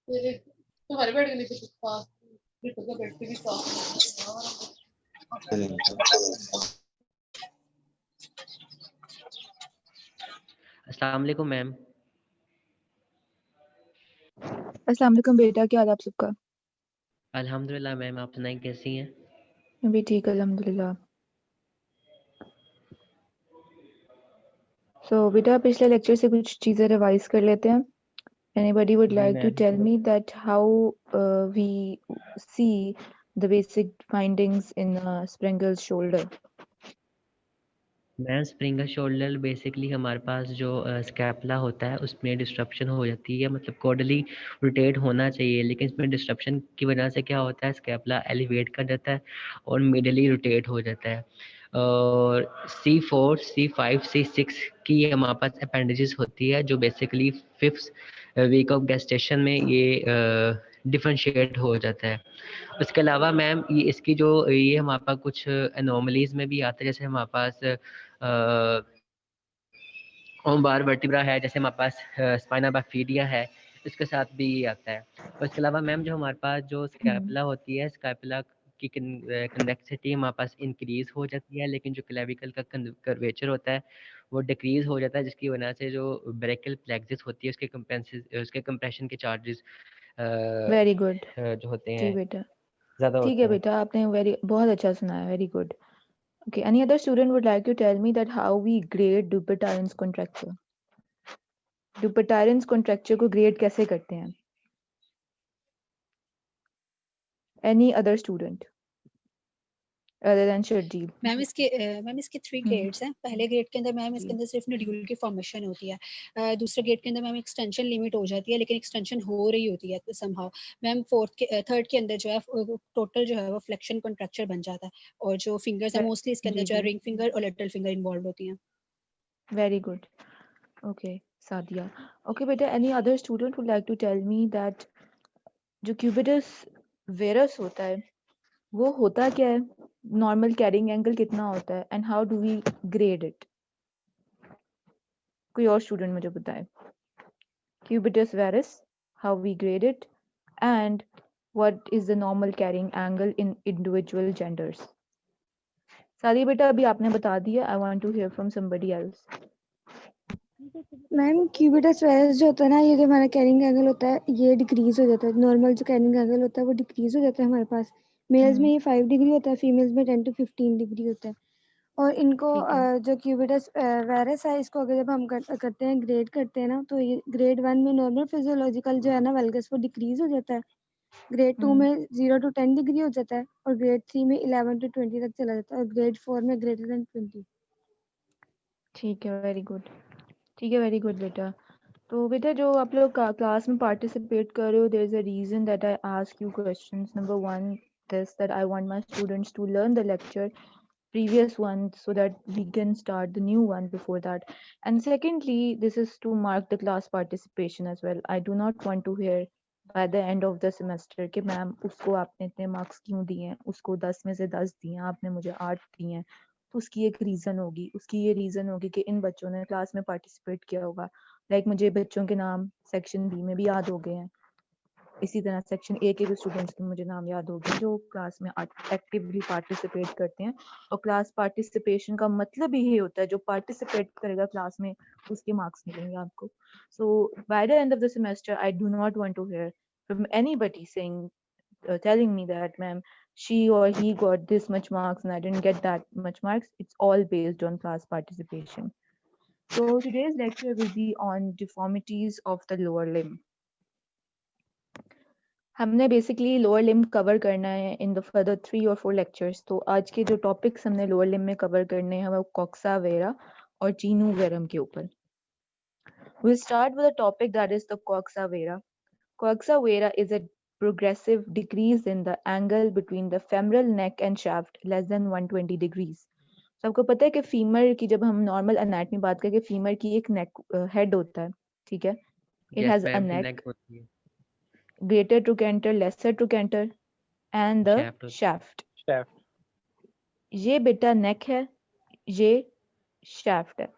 तुम्हारे बेड के नीचे कुछ पास का बेड पे भी साफ। अस्सलाम वालेकुम मैम। अस्सलाम वालेकुम बेटा, क्या हाल आप सबका? अल्हम्दुलिल्लाह मैम, आप सुनाएं कैसी हैं? मैं भी ठीक अल्हम्दुलिल्लाह। बेटा पिछले लेक्चर से कुछ चीज़ें रिवाइज कर लेते हैं। Anybody would जी like to ma'am. tell me that how we see the basic findings in Sprengel's shoulder? Ma'am Sprengel shoulder basically हमारे पास जो स्कैपुला होता है उसमें डिस्ट्रप्शन हो जाती है, मतलब कोर्डली रोटेट होना चाहिए, लेकिन इसमें डिस्ट्रप्शन की वजह से क्या होता है, स्कैपुला एलिवेट कर जाता है और मिडली रोटेट हो जाता है। और C4, C5, C6 की हमारे पास अपेंडेजेस होती है जो basically 5th week of gestation में ये डिफरेंशिएट हो जाता है। उसके अलावा मैम ये इसकी जो ये हमारे पास कुछ एनोमलीज में भी आता है, जैसे हमारे पास ओमबार वर्टिब्रा है, जैसे हमारे पास स्पाइना बाइफिडिया है, इसके साथ भी ये आता है। और इसके अलावा मैम जो हमारे पास जो स्कैपुला होती है, स्कैपुला की कन्वेक्सिटी हमारे पास इंक्रीज हो जाती है, लेकिन जो क्लेविकल का कर्वेचर होता है वो डिक्रीज हो जाता है, जिसकी वजह से जो ब्रेकियल प्लेक्सिस होती है उसके कंप्रेशन के चार्जेस वेरी गुड। जो होते जी हैं बेटा, ज़्यादा ठीक होते है हैं। बेटा, आपने बहुत अच्छा सुनाया, very good. Okay, any other student would like to tell me that how we grade Dupuytren's contracture? Dupuytren's contracture को grade कैसे करते हैं? Any other student other than Sharjeet? Ma'am इसके 3 ग्रेड्स हैं। पहले ग्रेड के अंदर मैम इसके अंदर सिर्फ नोड्यूल की फॉर्मेशन होती है। दूसरे ग्रेड के अंदर मैम एक्सटेंशन लिमिट हो जाती है, लेकिन एक्सटेंशन हो रही होती है समहाउ। मैम थर्ड के अंदर जो है टोटल जो है वो फ्लेक्शन कॉन्ट्रैक्चर बन जाता है, और जो फिंगर्स है मोस्टली इसके अंदर जो है रिंग फिंगर और लिटिल फिंगर इन्वॉल्व होती हैं। Very good. Okay, Sadia. Okay, बेटा, any other student would like to tell me that जो cubitus varus होता है वो होता क्या है, नॉर्मल कैरिंग एंगल कितना होता है, and how do we grade it? कोई और स्टूडेंट मुझे बताए। Cubitus varus, how we grade it, and what is the normal carrying angle in individual genders? सादी बेटा अभी आपने बता दिया, I want to hear from somebody else. Ma'am cubitus virus जो होता है ना, ये जो हमारा कैरिंग एंगल होता है ये डिक्रीज हो जाता है। नॉर्मल जो कैरिंग एंगल होता है वो डिक्रीज हो जाता है हमारे पास। मेल्स में ये 5 डिग्री होता है, फीमेल्स में 10 to 15 डिग्री होता है। और इनको जो क्यूबिटस वायरस है इसको अगर जब हम करते हैं ग्रेड करते हैं ना, तो ये ग्रेड 1 में नॉर्मल फिजियोलॉजिकल जो है ना वल्गस वो डिक्रीज हो जाता है। ग्रेड 2 में 0 to 10 डिग्री हो जाता है, और ग्रेड 3 में 11 to 20 तक चला जाता है, और ग्रेड 4 में ग्रेटर देन 20। ठीक है, वेरी गुड। ठीक है, वेरी गुड बेटा। तो बेटा जो आप लोग क्लास में पार्टिसिपेट कर रहे हो, there is a reason that I ask you questions. Number 1 this that I want my students to learn the lecture previous one so that we can start the new one before that, and secondly this is to mark the class participation as well. I do not want to hear by the end of the semester कि ma'am उसको आपने इतने marks क्यों दिए हैं, उसको 10 में से 10 दिए, आपने मुझे 8 दिए हैं। तो उसकी एक रीज़न होगी, उसकी ये रीज़न होगी कि इन बच्चों ने क्लास में पार्टिसिपेट किया होगा। लाइक मुझे बच्चों के नाम सेक्शन बी में भी याद हो गए हैं, इसी तरह सेक्शन ए के भी स्टूडेंट्स के मुझे नाम याद हो गए जो क्लास में एक्टिवली पार्टिसिपेट करते हैं। और क्लास पार्टिसिपेशन का मतलब ही होता है जो पार्टिसिपेट करेगा क्लास में उसके मार्क्स मिलेंगे आपको। So by the end of the semester I do not want to hear from anybody saying telling me that ma'am she or he got this much marks and I didn't get that much marks. It's all based on class participation. So today's lecture will be on deformities of the lower limb. हमने basically lower limb cover करना है in the further 3 or 4 lectures. तो आज के जो topics हमने lower limb में cover करने हैं वो कॉक्सा वेरा और चीनू वेरम के ऊपर। We'll start with a topic that is the coxa vera. Coxa vera is a progressive decrease in the angle between the femoral neck and shaft less than 120 degrees. So आपको पता है कि femur की जब हम normal anatomy बात करें, femur की एक नेक हेड होता है, ठीक है, it has a neck, greater trochanter, lesser trochanter and the shaft. ये बेटा नेक है, ये shaft है।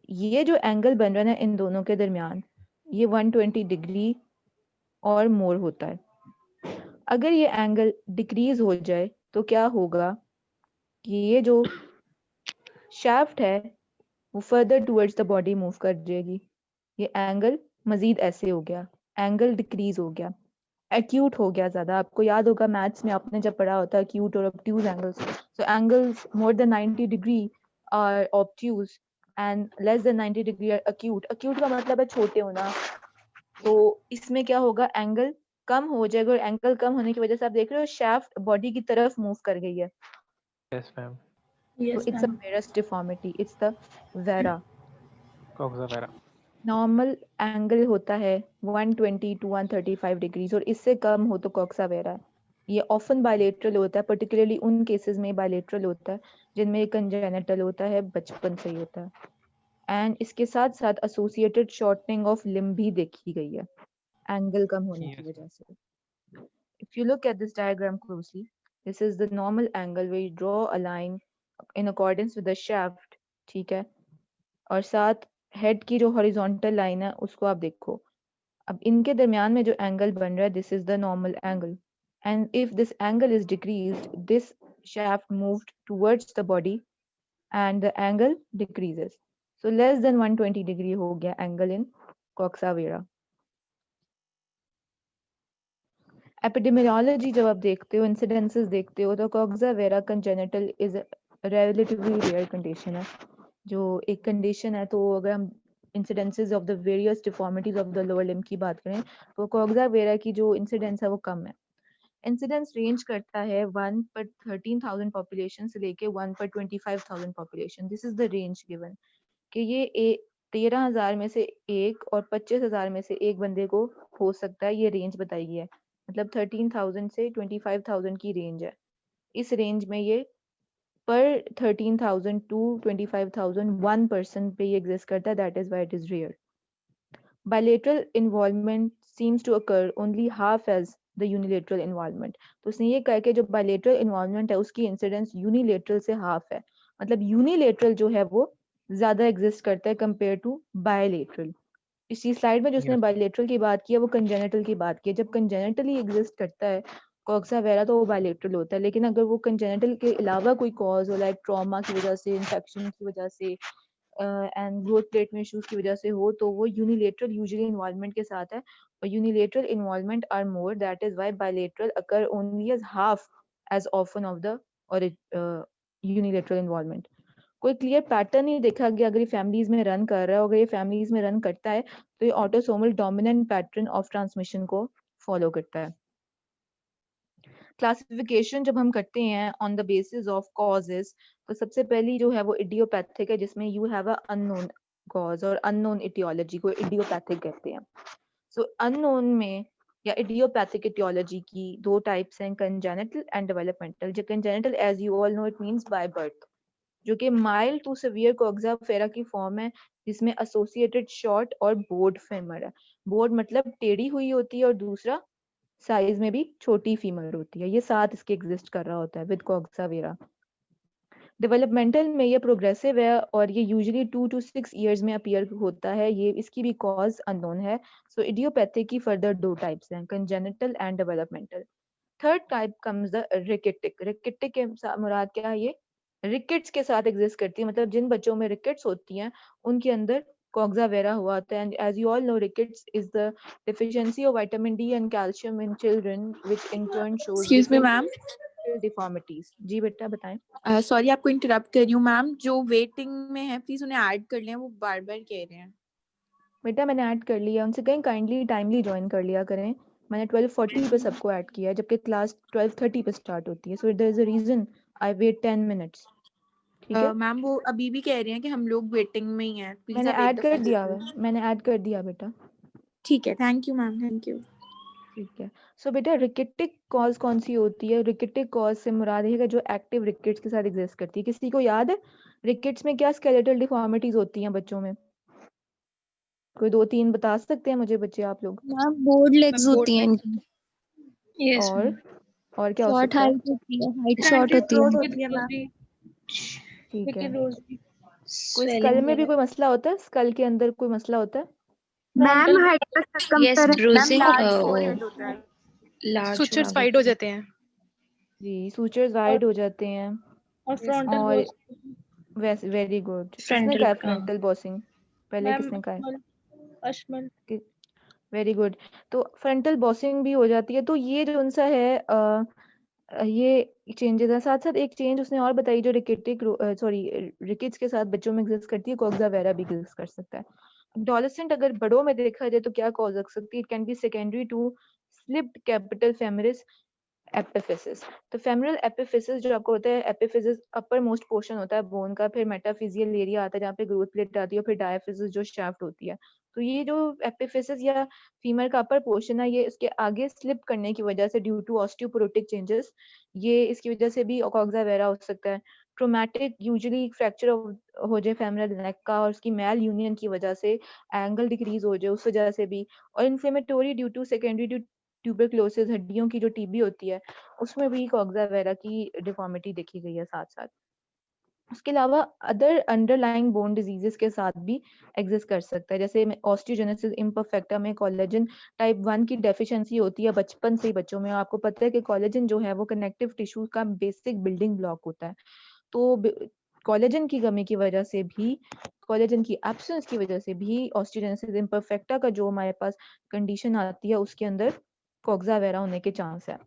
ये जो एंगल बन रहा है ना इन दोनों के दरमियान, ये 120 डिग्री और मोर होता है। अगर ये एंगल डिक्रीज हो जाए तो क्या होगा कि ये जो शाफ्ट है वो further towards the body move कर जाएगी। ये एंगल मजीद ऐसे हो गया, एंगल डिक्रीज हो गया, एक्यूट हो गया ज्यादा। आपको याद होगा मैथ्स में आपने जब पढ़ा होता है एक्यूट और obtuse angles. So angles more than 90 degree are obtuse and less than 90 degree are acute. Acute का मतलब है छोटे होना। तो इसमें क्या होगा, एंगल कम हो जाएगा और एंगल कम होने की वजह से आप देख रहे हो शाफ्ट बॉडी की तरफ मूव कर गई है। Yes, ma'am. तो Yes, it's a ma'am. varus deformity, it's the vera. Coxa vara. Normal angle होता है 120 टू 135 डिग्रीज और इससे कम हो तो कॉक्सा वेरा। ये ऑफन बायलेटरल होता है, पर्टिकुलरली उन केसेस में बायलेटरल होता है जिनमें कंजेनिटल होता है, बचपन से ही होता है। एंड इसके साथ साथ एसोसिएटेड शॉर्टनिंग ऑफ लिम्ब भी देखी गई है एंगल कम होने की Yes. वजह से। If you look at this diagram closely, this is the normal angle where you draw a line in accordance with the shaft, ठीक है, और साथ हेड की जो हॉरिजॉन्टल लाइन है उसको आप देखो। अब इनके दरमियान में जो एंगल बन रहा है, this is the normal angle, and if this angle is decreased, this shaft moved towards the body and the angle decreases. So less than 120 degree हो गया angle in coxa vara. Epidemiology जब आप देखते हो, incidences देखते हो, तो coxa vara congenital is relatively rare condition है, जो एक कंडीशन है। तो अगर हम incidences of the various deformities of the lower limb की बात करें तो कॉक्सा वेरा की जो इंसिडेंस है वो कम है। इंसिडेंस रेंज करता है 1 पर 13,000 पॉपुलेशन से लेके 1 पर 25,000 population. This is the range given कि ये 13,000 में से एक और 25,000 में से एक बंदे को हो सकता है, ये रेंज बताई गई है। मतलब 13,000 से 25,000 की रेंज है। इस रेंज में ये पर 13,000 टू 25,000 1 पर्सन पे ये एग्जिस्ट करता है, that is why it is rare. Bilateral involvement seems to occur only half as the unilateral involvement. तो उसने ये कहा कि जो बायलेटरल इन्वॉल्वमेंट है उसकी इंसिडेंस यूनिलेटरल से हाफ है। मतलब यूनिलेटरल जो है वो ज्यादा एग्जिस्ट करता है कंपेयर टू बायलेटरल। इसी स्लाइड में जो उसने Yes. बायलेटरल की बात की है वो कंजेनिटल की बात की है। जब कंजेनिटल ही एग्जिस्ट करता है कॉक्सा वेरा तो वो बायलेटरल होता है, लेकिन अगर वो कंजेनिटल के अलावा कोई कॉज हो, लाइक ट्रॉमा की वजह से, इन्फेक्शन की वजह से एंड ग्रोथ प्लेट में इश्यूज की वजह से हो, तो वो यूनिलेटरल यूजुअली इन्वॉल्वमेंट के साथ है। और unilateral involvement are more, that is why bilateral occur only as half as often of the और यूनिलेटरल इन्वॉल्वमेंट। कोई क्लियर पैटर्न नहीं देखा गया अगर ये फैमिलीज में रन कर रहा है। अगर ये फैमिलीज में रन करता है तो ये autosomal dominant pattern of transmission को फॉलो करता है। क्लासिफिकेशन जब हम करते हैं on the basis of causes, तो सबसे पहली जो है वो इडियोपैथिक है, जिसमें you have a unknown cause और अननोन इटियोलॉजी को इडियोपैथिक कहते हैं। सो अननोन में या इडियोपैथिक इटियोलॉजी की दो टाइप्स हैं, कंजेनिटल एंड डेवलपमेंटल। जो congenital as you all know it means by birth, जो कि mild to severe coxa vara की फॉर्म है, जिसमें एसोसिएटेड शॉर्ट और बोर्ड फेमर है। बोर्ड मतलब टेढ़ी हुई होती है और दूसरा साइज में भी छोटी फीमर होती है। ये साथ इसके एग्जिस्ट कर रहा होता है विद कॉक्सा वेरा। डेवलपमेंटल में ये प्रोग्रेसिव है और ये यूजुअली 2 to 6 इयर्स में अपीयर होता है। ये इसकी भी कॉज अननोन है। सो इडियोपैथिक की फर्दर दो टाइप्स हैं, congenital and developmental. Third type comes the rachitic. Rachitic के मुराद क्या है, ये रिकेट्स के साथ एग्जिस्ट करती है। मतलब जिन बच्चों में रिकेट्स होती हैं उनके अंदर कॉक्सा वेरा हुआ होता है। And as you all know rickets is the deficiency of vitamin D and calcium in children, which in turn shows excuse me ma'am, deformities. जी बेटा बताएं। सॉरी आपको इंटरप्ट कर रही हूँ मैम। जो वेटिंग में है प्लीज उन्हें ऐड कर लें, वो बार बार कह रहे हैं। बेटा मैंने ऐड कर लिया, उनसे कहीं काइंडली टाइमली ज्वाइन कर लिया करें। मैंने 12:40 पे सबको ऐड किया है, जबकि क्लास 12:30 पे स्टार्ट होती है। So there is a reason I wait 10 minutes. ठीक है, मैम वो अभी भी कह रहे हैं कि हम लोग वेटिंग में ही हैं, प्लीज मैंने अवेट ऐड द कर दिया फैसिलिटी। है, मैंने ऐड कर दिया बेटा। ठीक है, thank you ma'am, thank you. ठीक है। सो बेटा रिकेटिक कॉज कौन सी होती है? रिकेटिक कॉज से मुराद है कि जो एक्टिव रिकेट्स के साथ एग्जिस्ट करती है। किसी को याद है रिकेट्स में क्या स्केलेटल डिफॉर्मिटीज होती हैं बच्चों में? कोई 2-3 बता सकते हैं मुझे बच्चे आप लोग? मैम बोर्ड लेग्स होती हैं इनकी, Yes, और ma'am. और क्या हो शॉर्ट सकता है? हाइट होती है, हाइट शॉर्ट होती है। होती है मैम. ठीक है। लेकिन रोज कोई स्कल में भी कोई मसला होता है? स्कल के अंदर कोई मसला होता है? मैम हाइड्रोस कम यस तर मैम ब्रूजिंग लार्ज फोरहेड होता है। लार्ज सुचर्स हो वाइड हो जाती है। जाते हैं जी सूचर्स वाइड हो जाते हैं और फ्रंटल और बॉस वैसे वेरी गुड किसने फ्रंटल कहा फ्रंटल बॉसिंग पहले मैम किसने कहा अशमल अशमल वेरी गुड तो फ्रंटल बॉसिंग भी हो जाती है तो ये जो उनसा है ये चेंजेस है साथ साथ एक चेंज उसने और बताई जो रिकेटिक सॉरी रिकेट्स के साथ बच्चों में एग्जिस्ट करती है कॉक्सा वेरा भी एग्जिस्ट कर सकता है एडोलेसेंट अगर बड़ों में देखा जाए तो क्या कॉज हो सकती है it can be secondary to slipped capital femoris epiphysis तो फेमरल एपिफिसिस जो आपको होता है एपिफिसिस अपर मोस्ट पोर्शन होता है बोन का फिर मेटाफिजियल एरिया आता है जहाँ पे ग्रोथ प्लेट आती है फिर डायफिसिस जो शाफ्ट होती है तो ये जो एपिफिसिस या फीमर का अपर पोर्शन है ये इसके आगे स्लिप करने की वजह से ड्यू टू ऑस्टियोपोरोटिक चेंजेस ये इसकी वजह से भी कॉक्सा वेरा हो सकता है ट्रोमैटिक यूजुअली फ्रैक्चर हो जाए फेमरल नेक का और उसकी मेल यूनियन की वजह से एंगल डिक्रीज हो जाए उस वजह से भी और inflammatory due to secondary to tuberculosis हड्डियों की जो टीबी होती है उसमें भी कॉक्सा वेरा की डिफॉर्मिटी देखी गई है साथ साथ उसके अलावा अदर अंडरलाइंग बोन डिजीजेस के साथ भी एग्जिस्ट कर सकता है जैसे ऑस्टियोजेनेसिस इम्परफेक्टा में कोलेजन टाइप 1 की डेफिशिएंसी होती है बचपन से ही बच्चों में आपको पता है कि कोलेजन जो है वो कनेक्टिव टिश्यू का बेसिक बिल्डिंग ब्लॉक होता है तो कोलेजन की कमी की वजह से भी कोलेजन की एब्सेंस की वजह से भी ऑस्टियोजेनेसिस इम्परफेक्टा का जो हमारे पास कंडीशन आती है उसके अंदर कॉक्सा वेरा होने के चांस है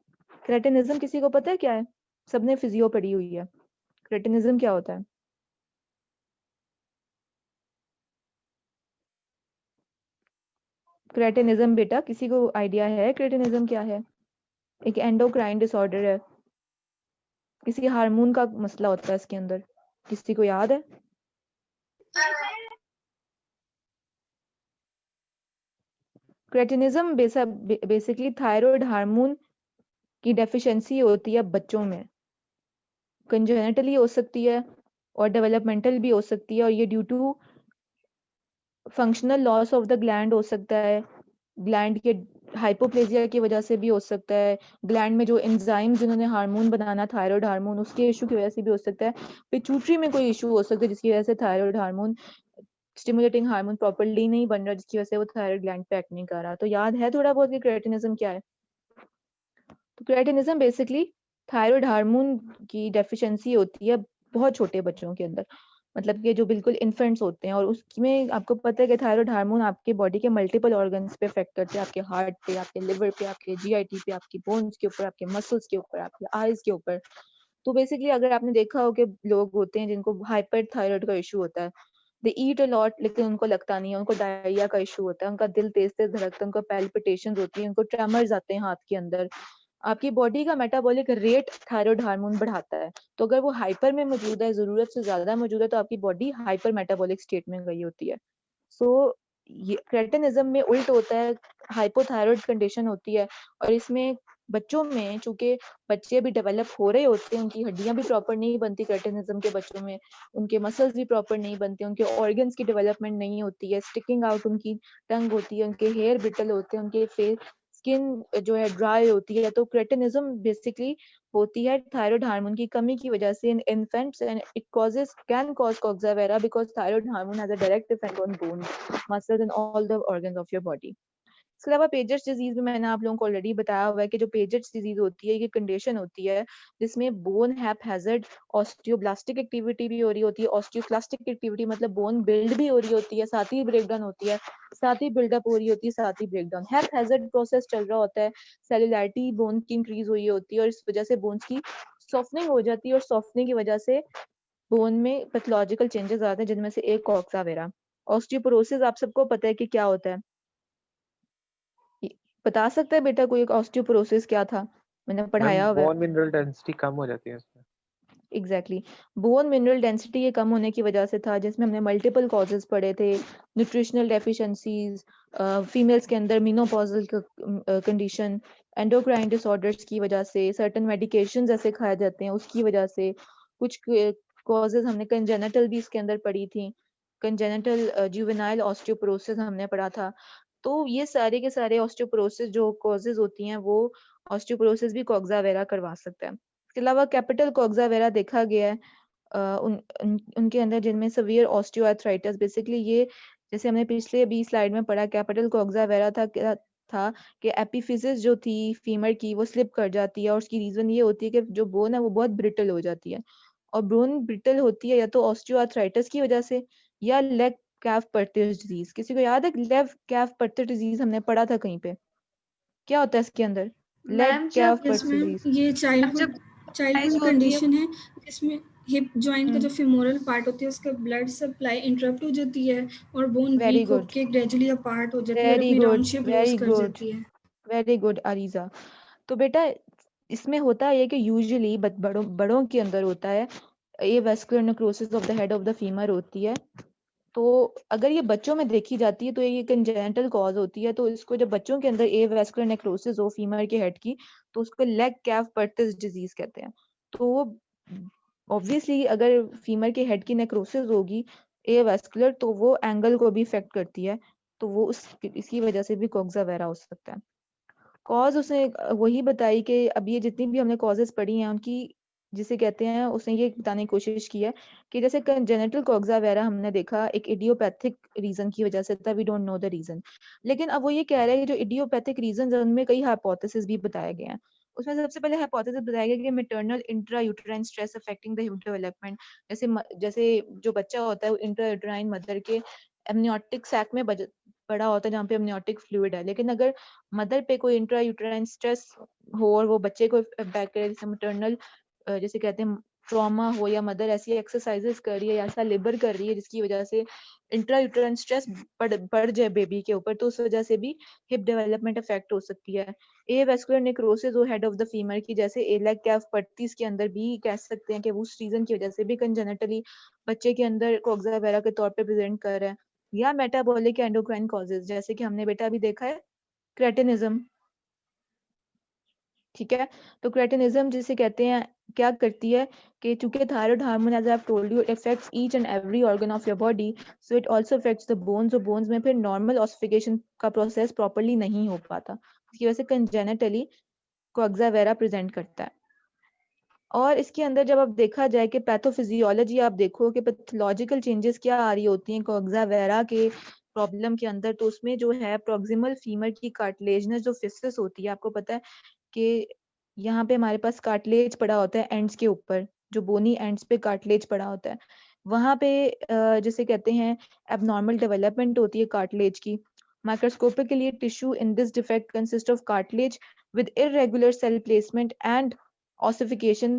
क्रेटिनिज्म किसी को पता है क्या है सबने फिजियो पढ़ी हुई है क्रेटिनिज्म क्या होता है क्रेटिनिज्म बेटा किसी को आइडिया है क्रेटिनिज्म क्या है एक एंडोक्राइन डिसऑर्डर है किसी हार्मोन का मसला होता है इसके अंदर किसी को याद है क्रेटिनिज्म बेसिकली थायराइड हार्मोन की डेफिशिएंसी होती है बच्चों में कंजेनिटली हो सकती है और डेवलपमेंटल भी हो सकती है और ये due to functional loss of the gland हो सकता है ग्लैंड के हाइपोप्लेजिया की वजह से भी हो सकता है ग्लैंड में जो एंजाइम जिन्होंने हार्मोन बनाना थायराइड हार्मोन उसके इशू की वजह से भी हो सकता है पिट्यूटरी में कोई इशू हो सकता है जिसकी वजह से thyroid hormone stimulating hormone properly नहीं बन रहा जिसकी वजह से वो थायराइड ग्लैंड पे एक्ट नहीं कर रहा तो याद है थोड़ा बहुत कि क्रेटिनिज्म क्या है तो क्रेटिनिज्म बेसिकली थायराइड हार्मोन की डेफिशिएंसी होती है बहुत छोटे बच्चों के अंदर मतलब कि जो बिल्कुल इन्फेंट्स होते हैं और उसमें आपको पता है कि थायराइड हार्मोन आपके बॉडी के मल्टीपल ऑर्गन्स पे इफेक्ट करते हैं आपके हार्ट पे आपके लिवर पे आपके जीआईटी पे आपकी बोन्स के ऊपर आपके मसल्स के ऊपर आपके आईज के ऊपर तो बेसिकली अगर आपने देखा हो कि लोग होते हैं जिनको हाइपर थायराइड का इशू होता है दे ईट अ लॉट लेकिन उनको लगता नहीं है उनको डायरिया का इशू होता है उनका दिल तेज तेज धड़कता है उनको पैल्पिटेशंस होती है उनको ट्रेमर्स आते हैं हाथ के अंदर आपकी बॉडी का मेटाबॉलिक रेट थायराइड हार्मोन बढ़ाता है तो अगर वो हाइपर में मौजूद है जरूरत से ज्यादा मौजूद है तो आपकी बॉडी हाइपर मेटाबॉलिक स्टेट में गई होती है सो ये क्रेटिनिज्म में उल्ट होता है हाइपोथायराइड कंडीशन होती है और इसमें बच्चों में चूंकि बच्चे भी डेवलप हो रहे होते हैं उनकी हड्डियां भी प्रॉपर नहीं बनती क्रेटिनिज्म के बच्चों में उनके मसल्स भी प्रॉपर नहीं बनते उनके ऑर्गन्स की डेवलपमेंट नहीं होती है स्टिकिंग आउट उनकी टंग होती है उनके हेयर ब्रिटल होते हैं उनके फेस स्किन जो है ड्राई होती है तो क्रेटिनिज्म बेसिकली होती है थायराइड हार्मोन की कमी की वजह से in infants and it can cause coxa vera because thyroid hormone has a direct effect on bone muscles and all the organs of your body इसके अलावा पेजर्स डिजीज में मैंने आप लोगों को ऑलरेडी बताया हुआ है कि जो पेजर्स डिजीज होती है ये कंडीशन होती है जिसमें बोन हैप्पैजार्ड ऑस्टियोब्लास्टिक एक्टिविटी भी हो रही होती है ऑस्टियोक्लास्टिक एक्टिविटी मतलब बोन बिल्ड भी हो रही होती है साथ ही ब्रेकडाउन होती है साथ ही बिल्डअप हो रही होती है साथ ही ब्रेकडाउन हैप्पैजार्ड प्रोसेस चल रहा होता है सेलुलैरिटी बोन की इंक्रीज हुई होती है और इस वजह से बोन्स की सॉफ्टनिंग हो जाती है और सॉफ्टनिंग की वजह से बोन में पैथोलॉजिकल चेंजेस आते हैं जिनमें से एक कॉक्सा वेरा ऑस्टियोपोरोसिस आप सबको पता है कि क्या होता है बता सकता है बेटा कोई ऑस्टियोपोरोसिस क्या था मैंने मैम पढ़ाया हुआ है बोन मिनरल डेंसिटी कम हो जाती है इसमें। एग्जैक्टली बोन मिनरल डेंसिटी के कम होने की वजह से था जिसमें हमने मल्टीपल कॉजेज पढ़े थे न्यूट्रिशनल डेफिशिएंसीज फीमेल्स के अंदर मीनोपॉजल कंडीशन एंडोक्राइन डिसऑर्डर्स की वजह से सर्टेन मेडिकेशंस ऐसे खाए जाते हैं उसकी वजह से कुछ कॉजेज हमने कंजेनिटल भी इसके अंदर पढ़ी थी कंजेनिटल जुवेनाइल ऑस्टियोपोरोसिस हमने पढ़ा था तो ये सारे के सारे ऑस्टियोपोरोसिस जो कॉजेज होती हैं वो ऑस्टियोपोरोसिस भी कॉक्सा वेरा करवा सकता है इसके अलावा कैपिटल कॉक्सा वेरा देखा गया है उनके अंदर जिनमें सवियर ऑस्टियोआर्थराइटिस बेसिकली ये जैसे हमने पिछले 20 स्लाइड में पढ़ा, कैपिटल कॉक्सा वेरा था क्या था कि एपिफिजिस जो थी फीमर की वो स्लिप कर जाती है, और उसकी रीजन ये होती है कि जो बोन है वो बहुत ब्रिटल हो जाती है, और बोन ब्रिटल होती है या तो ऑस्टियोआर्थराइटिस की वजह से या लेग कैफ पर्टिस डिजीज। किसी को याद है लेग कैफ पर्टिस डिजीज हमने पढ़ा था कहीं पे, क्या होता है इसके अंदर? लेग मैम कैफ जब पर्टिस इसमें डिजीज ये जब चाइल्डहुड होती है कंडीशन है जिसमें हिप जॉइंट का जो फेमोरल पार्ट होती है उसका ब्लड सप्लाई इंटरप्ट हो जाती है और बोन वेरी वीक गुड, होके ग्रेजुअली अपार्ट हो जाती है और वेरी अपनी गुड, राउंडशिप लूज वेरी कर गुड, जाती है। Very good Areeja. तो बेटा इसमें होता है कि यूजुअली बड़ों बड़ों के अंदर होता है ये vascular necrosis of the head of the femur होती है। तो अगर ये बच्चों में देखी जाती है तो ये कंजेनिटल कॉज होती है, तो इसको जब बच्चों के अंदर ए वेस्कुलर नेक्रोसिस हो फीमर के हेड की तो उसको लेग कैफ पर्टिस डिजीज कहते हैं। तो ऑब्वियसली अगर फीमर के हेड की नेक्रोसिस होगी ए वेस्कुलर तो वो एंगल को भी इफेक्ट करती है, तो वो इसकी वजह से भी कॉक्सा वेरा हो सकता है। कॉज उसने वही बताई कि अब ये जितनी भी हमने कॉजेस पढ़ी हैं उनकी जिसे कहते हैं, उसने ये बताने की कोशिश की है कि जैसे कंजेनिटल कॉक्सा वेरा हमने देखा एक इडियोपैथिक रीजन की वजह से था, we don't know the reason. लेकिन अब वो ये कह रहा है कि जो इडियोपैथिक रीजन है उनमें कई हाइपोथेसिस भी बताए गए हैं। उसमें सबसे पहले हाइपोथेसिस बताया गया कि maternal intrauterine stress affecting the hip development. जैसे जो बच्चा होता है वो इंट्रायूटेराइन मदर के एमनियोटिक सैक में पड़ा होता है जहाँ पे एमनियोटिक फ्लूइड है, लेकिन अगर मदर पे कोई इंट्रायूटेराइन स्ट्रेस हो और वो बच्चे को इम्पैक्ट करे, जैसे मैटरनल जैसे कहते हैं ट्रॉमा हो, या मदर ऐसी एक्सरसाइजेस कर रही है या ऐसा लेबर कर रही है जिसकी वजह से इंट्रायूटेराइन स्ट्रेस बढ़ जाए बेबी के ऊपर, तो उस वजह से भी हिप डेवलपमेंट अफेक्ट हो सकती है। ए वेस्कुलर नेक्रोसिस हो हेड ऑफ द फीमर की, जैसे ए लेग कैफ पर्टिस के अंदर भी कह सकते हैं कि उस रीजन की वजह से भी कंजेनिटली बच्चे के अंदर कॉक्सा वेरा के तौर पे प्रेजेंट कर रहा है। या मेटाबॉलिक एंडोक्राइन कॉजेज, जैसे कि हमने बेटा अभी देखा है क्रेटिनिज्म, ठीक है। तो क्रेटिनिज्म जिसे कहते हैं क्या करती है कि चूंकि thyroid hormone as I have told you affects each and every organ of your body, so it also affects the bones, और बोन्स में फिर नॉर्मल ऑसिफिकेशन का प्रोसेस प्रॉपर्ली नहीं हो पाता, इसकी वजह से कंजेनिटली कॉक्सा वेरा प्रेजेंट करता है। और इसके अंदर जब आप देखा जाए कि पैथोफिजियोलॉजी आप देखो कि पैथोलॉजिकल चेंजेस क्या आ रही होती हैं कॉक्सा वेरा के प्रॉब्लम के अंदर, तो उसमें जो है प्रॉक्सिमल फीमर की कार्टिलेजनस जो फिस्टस होती है, आपको पता है कि यहाँ पे हमारे पास कार्टिलेज पड़ा होता है एंड्स के ऊपर, जो बोनी एंड्स पे कार्टिलेज पड़ा होता है, वहां पे जिसे कहते हैं एबनॉर्मल डेवलपमेंट होती है कार्टिलेज की। Microscopically tissue in this defect consist of cartilage with irregular cell placement and ossification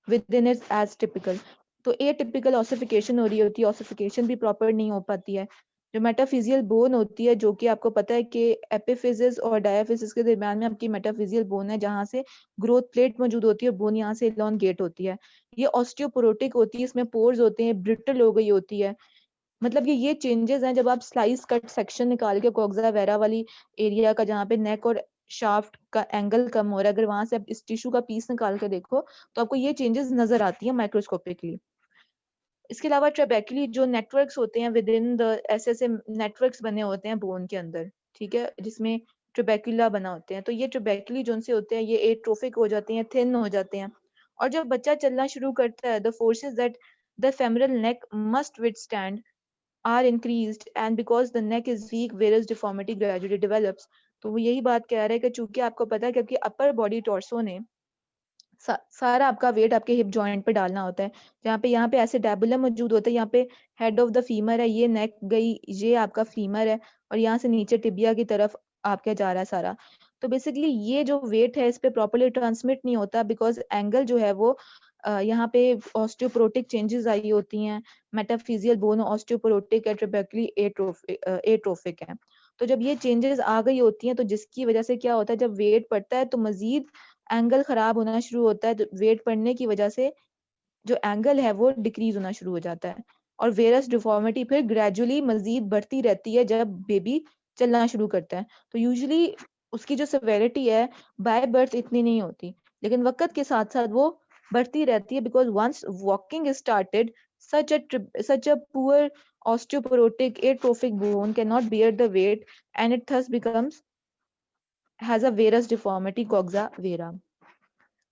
within it as typical। तो एटिपिकल ऑसिफिकेशन हो रही होती है, ऑसिफिकेशन भी प्रॉपर नहीं हो पाती है। जो मेटाफिजियल बोन होती है, जो कि आपको पता है कि एपिफिजिस और डायाफिजिस के दरमियान में आपकी मेटाफिजियल बोन है जहां से ग्रोथ प्लेट मौजूद होती है, बोन यहाँ से इलॉन्गेट होती है। ये ऑस्टियोपोरोटिक होती है, इसमें पोर्स होते हैं, ब्रिटल हो गई होती है। मतलब ये चेंजेस हैं जब आप स्लाइस कट सेक्शन निकाल के कॉक्सा वेरा वाली एरिया का, जहाँ पे नेक और शाफ्ट का एंगल कम हो रहा है, अगर वहां से आप इस टिश्यू का पीस निकाल के देखो तो आपको ये चेंजेस नजर आती है माइक्रोस्कोपिकली। इसके अलावा ट्रेबेकुली जो नेटवर्क्स होते हैं विद इन द ऐसे नेटवर्क्स बने होते हैं बोन के अंदर, ठीक है, जिसमें ट्रेबेकुला बना होते हैं, तो ये ट्रेबेकुली जो से होते हैं ये एट्रोफिक हो जाते हैं, थिन हो जाते हैं। और जब बच्चा चलना शुरू करता है, the forces that the femoral neck must withstand are increased, and because the neck is weak varus deformity gradually develops। तो वो यही बात कह रहा है कि चूंकि आपको पता है क्योंकि अपर बॉडी टॉर्सो ने सारा आपका वेट आपके हिप जॉइंट पे डालना होता है, जहाँ पे यहाँ पे ऐसे डैबुलम मौजूद होता है, यहाँ पे हेड ऑफ द फीमर है, ये नेक गई, ये आपका फीमर है, और यहाँ से नीचे टिबिया की तरफ आपके जा रहा है सारा। तो बेसिकली ये जो वेट है इस पे प्रॉपर्ली ट्रांसमिट नहीं होता, बिकॉज एंगल जो है वो यहाँ पे ऑस्टियोपोरोटिक चेंजेस आई होती हैं, मेटाफिजियल बोन ऑस्टियोपोरोटिक है, ट्रेबेकुली एट्रोफिक है। तो जब ये चेंजेस आ गई होती हैं तो जिसकी वजह से क्या होता है, जब वेट बढ़ता है तो मजीद एंगल खराब होना शुरू होता है, तो वेट बढ़ने की वजह से जो एंगल है वो डिक्रीज होना शुरू हो जाता है, और वेरस डिफॉर्मिटी फिर ग्रेजुअली मजीद बढ़ती रहती है जब बेबी चलना शुरू करता है। तो यूजुअली उसकी जो सेवेरिटी है बाय बर्थ इतनी नहीं होती, लेकिन वक्त के साथ साथ वो बढ़ती रहती है, because once walking is started such a poor osteoporotic atrophic bone cannot bear the weight, and it thus has a varus deformity coxa vera।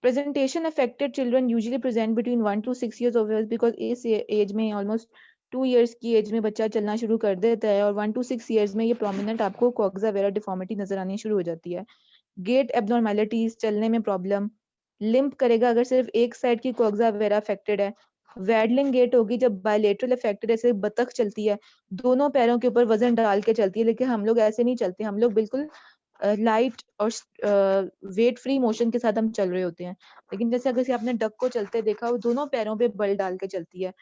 Presentation affected children usually present between 1 to 6 years of age, because इस as में almost 2 years की as में बच्चा चलना शुरू कर देता है और 1 to 6 इयर्स में ये प्रोमिनेंट आपको कॉक्सा वेरा डिफॉर्मिटी नजर आनी शुरू हो जाती है। गेट एब्नॉर्मेलिटीज, चलने में प्रॉब्लम, लिम्प करेगा अगर सिर्फ एक साइड की कॉक्सा वेरा अफेक्टेड है। वैडलिंग गेट होगी जब बायलेटरल अफेक्टेड है, सिर्फ बतख चलती है, दोनों पैरों के ऊपर वजन डाल के चलती है, लेकिन हम लोग ऐसे नहीं चलते, हम लोग बिल्कुल लाइट और वेट फ्री मोशन के साथ हम चल रहे होते हैं। लेकिन जैसे अगर आपने डक को चलते देखा, वो दोनों पैरों पे बल डाल के चलती है।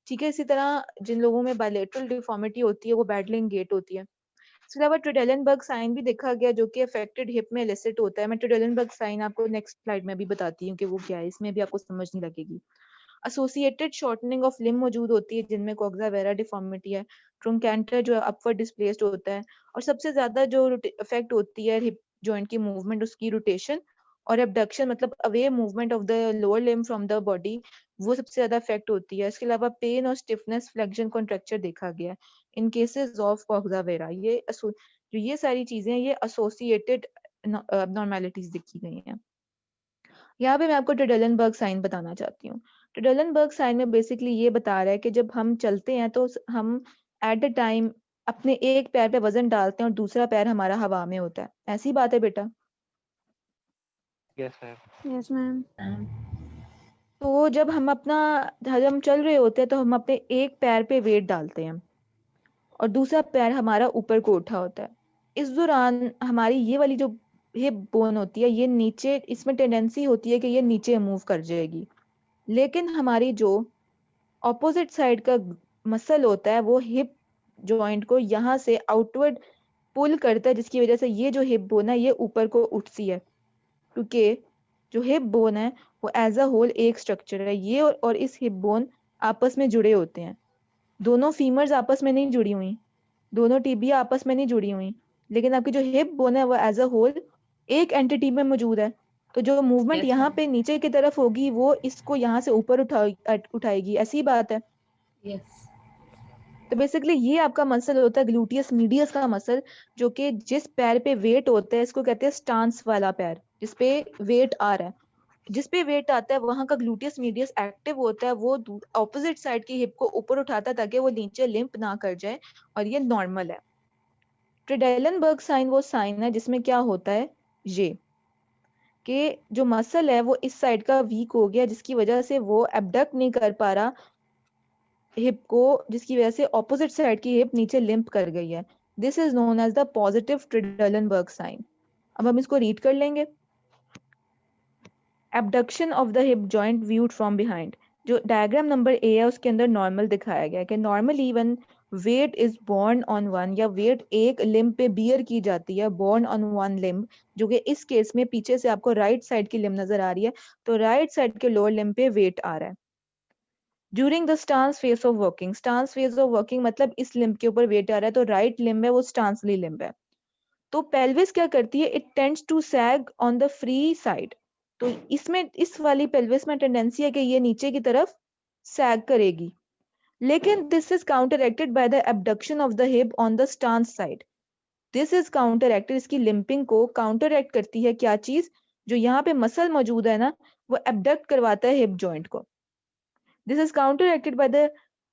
ठीक है, इसी तरह जिन लोगों में बायलेटरल डिफॉर्मिटी होती है वो बैडलिंग गेट होती है। इसके अलावा ट्रेडेलनबर्ग साइन भी देखा गया जो कि अफेक्टेड हिप में इलिसिट होता है। मैं ट्रेडेलनबर्ग साइन आपको नेक्स्ट स्लाइड में भी बताती हूँ कि वो क्या है, इसमें भी आपको समझ नहीं लगेगी। एसोसिएटेड शॉर्टनिंग ऑफ लिम्ब मौजूद होती है जिनमें कॉक्सा वेरा डिफॉर्मिटी है। ट्रंकेंटर जो अपवर्ड डिस्प्लेस्ड होता है, और सबसे ज्यादा जो इफेक्ट होती है हिप जॉइंट की मूवमेंट, उसकी रोटेशन और एबडक्शन, मतलब away movement of the lower limb from the body, वो सबसे ज्यादा इफेक्ट होती है। इसके अलावा पेन और स्टिफनेस, फ्लेक्शन, कॉन्ट्रैक्चर देखा गया है इन केसेस ऑफ कॉक्सा वेरा। ये सारी चीजें ये एसोसिएटेड एब्नॉर्मेलिटीज देखी गई हैं। यहाँ पे मैं आपको ट्रेडेलनबर्ग साइन बताना चाहती हूँ। ट्रेडेलनबर्ग साइन में बेसिकली ये बता रहा है कि जब हम चलते हैं तो हम एट द टाइम अपने एक पैर पे वजन डालते हैं और दूसरा पैर हमारा हवा में होता है। ऐसी बात है बेटा? Yes ma'am. Yes ma'am. तो जब हम चल रहे होते हैं तो हम अपने एक पैर पे वेट डालते हैं और दूसरा पैर हमारा ऊपर को उठा होता है। इस दौरान हमारी ये वाली जो हिप बोन होती है, ये नीचे, इसमें टेंडेंसी होती है कि ये नीचे मूव कर जाएगी, लेकिन हमारी जो ऑपोजिट साइड का मसल होता है वो हिप जॉइंट को यहाँ से आउटवर्ड पुल करता है, जिसकी वजह से ये जो हिप बोन है ये ऊपर को उठती है, क्योंकि जो हिप बोन है वो एज अ होल एक स्ट्रक्चर है। ये और इस हिप बोन आपस में जुड़े होते हैं। दोनों फीमर्स आपस में नहीं जुड़ी हुई, दोनों टिबिया आपस में नहीं जुड़ी हुई, लेकिन आपकी जो हिप बोन है वो एज अ होल एक एंटिटी में मौजूद है। तो जो मूवमेंट Yes, यहाँ ma'am. पे नीचे की तरफ होगी वो इसको यहाँ से ऊपर उठाएगी। ऐसी बात है? Yes. तो बेसिकली ये आपका मसल होता है ग्लूटियस मीडियस का मसल, जो कि जिस पैर पे वेट होता है इसको कहते हैं स्टांस वाला पैर, जिसपे वेट आ रहा है। जिस पे वेट आता है वहां का ग्लूटियस मीडियस एक्टिव होता है, वो ऑपोजिट साइड की हिप को ऊपर उठाता है ताकि वो नीचे लिम्प ना कर जाए, और ये नॉर्मल है। ट्रेडेलनबर्ग साइन वो साइन है जिसमें क्या होता है, ये कि जो मसल है वो इस साइड का वीक हो गया, जिसकी वजह से वो एबडक्ट नहीं कर पा रहा हिप को, जिसकी वजह से ऑपोजिट साइड की हिप नीचे लिम्प कर गई है। This is known as the positive Trendelenburg sign. अब हम इसको रीड कर लेंगे। Abduction of the hip joint viewed from behind. जो डायग्राम नंबर ए है उसके अंदर नॉर्मल दिखाया गया है कि normally when weight is borne on one, या वेट एक लिम्ब पे बियर की जाती है, बोर्न ऑन वन लिम्ब, जो कि इस केस में पीछे से आपको राइट साइड की लिम्ब नजर आ रही है, तो राइट साइड के लोअर लिम्ब पे वेट आ रहा है। During the stance phase of working, stance phase of working मतलब इस लिम्ब के ऊपर वेट आ रहा है, तो राइट लिम्ब है वो स्टांसली लिम्ब है। तो पेल्विस क्या करती है, it tends to sag on the free side. तो इसमें इस वाली पेल्विस में टेंडेंसी है कि ये नीचे की तरफ सैग करेगी, लेकिन this is counteracted by the abduction of the hip on the stance side. This is counteracted, इसकी लिम्पिंग को काउंटरएक्ट करती है क्या चीज, जो यहाँ पे मसल मौजूद है ना, वो एबडक्ट करवाता है हिप जॉइंट को। This is counteracted by the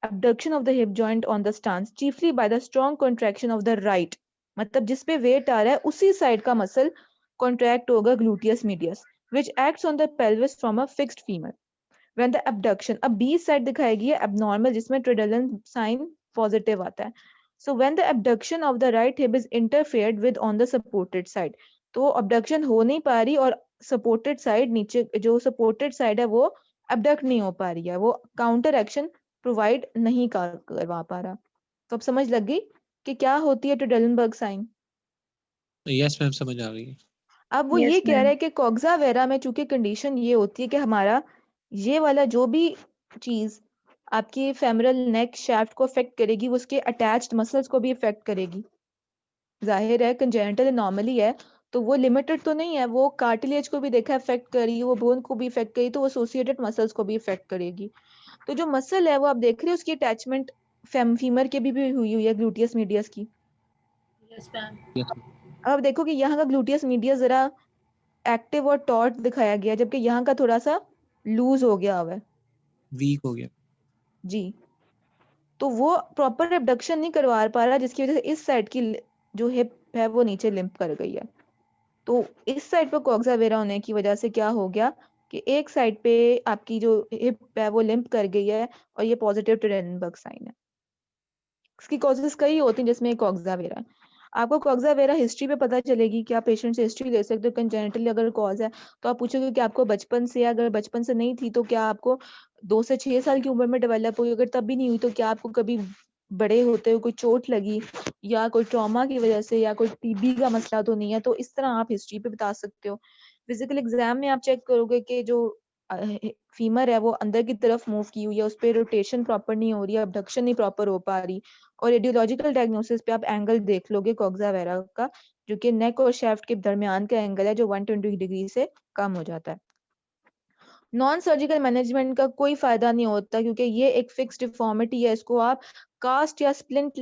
abduction of the hip joint on the stance, chiefly by the strong contraction of the right. मतलब जिस पे वेट आ रहा है उसी साइड का मसल कॉन्ट्रैक्ट होगा, gluteus medius, which acts on the pelvis from a fixed femur. When the abduction, अब B side दिखाएगी है abnormal, जिसमें ट्रेडेलन साइन पॉजिटिव आता है. So when the abduction of the right hip is interfered with on the supported side, तो abduction हो नहीं पा रही और supported side, नीचे जो supported side है वो abduct नहीं हो पा रही है, वो काउंटर एक्शन प्रोवाइड नहीं करवा पा रहा। तो अब समझ लग गई कि क्या होती है ट्रेडेलनबर्ग साइन? यस मैम, समझ आ गई है। अब वो Yes, ये कह रहा ma'am. है कि कॉक्सा वेरा में चूंकि कंडीशन ये होती है कि हमारा ये वाला जो भी चीज आपकी फेमरल नेक शाफ्ट को अफेक्ट करेगी वो उसके अटैच्ड मसल्स को भी अफेक्ट करेगी। जाहिर है कंजेनिटल एनॉमली है तो वो लिमिटेड तो नहीं है, वो कार्टिलेज को भी देखा अफेक्ट करेगी, वो बोन को भी अफेक्ट करेगी, तो वो एसोसिएटेड मसल्स को भी अफेक्ट करेगी। तो जो मसल है वो आप देख रहे हो उसकी अटैचमेंट फीमर के भी हुई हुई है ग्लूटियस मीडियस की। Yes, ma'am. अब आप देखो कि यहाँ का ग्लूटियस मीडियस जरा एक्टिव और टॉर्ट दिखाया गया, जबकि यहाँ का थोड़ा सा लूज हो गया हुआ है। वीक हो गया। जी, तो वो प्रॉपर एबडक्शन नहीं करवा पा रहा, जिसकी वजह से इस साइड की जो हिप है वो नीचे लिम्प कर गई है। तो इस साइड पर कॉक्सा वेरा होने की वजह से क्या हो गया कि एक साइड पे आपकी जो हिप है वो लिम्प कर गई है, और ये पॉजिटिव ट्रेनबर्ग साइन है। इसकी कॉजेस कई होती हैं जिसमें कॉक्सा वेरा है। आपको कॉक्सा वेरा हिस्ट्री पे पता चलेगी कि आप पेशेंट से हिस्ट्री ले सकते हो। कंजेनिटली अगर कॉज है तो आप पूछोगे कि आपको बचपन से, अगर बचपन से नहीं थी तो क्या आपको 2 से 6 साल की उम्र में डेवलप हुई, अगर तब भी नहीं हुई तो क्या आपको कभी बड़े होते हुए कोई चोट लगी या कोई ट्रॉमा की वजह से या कोई टीबी का मसला तो नहीं है। तो इस तरह आप हिस्ट्री पे बता सकते हो। फिजिकल एग्जाम में आप चेक करोगे कि जो फीमर है वो अंदर की तरफ मूव की हुई है, उस पर रोटेशन प्रॉपर नहीं हो रही है, अबडक्शन नहीं प्रॉपर हो पा रही। और रेडियोलॉजिकल डायग्नोसिस पे आप एंगल देख लोगे कॉक्सा वेरा का, जो कि नेक और शेफ्ट के दरमियान का एंगल है, जो 120 डिग्री से कम हो जाता है। नॉन सर्जिकल मैनेजमेंट का कोई फायदा नहीं होता, क्योंकि ये एक फिक्स डिफॉर्मिटी है। इसको आप कास्ट या स्प्लिंट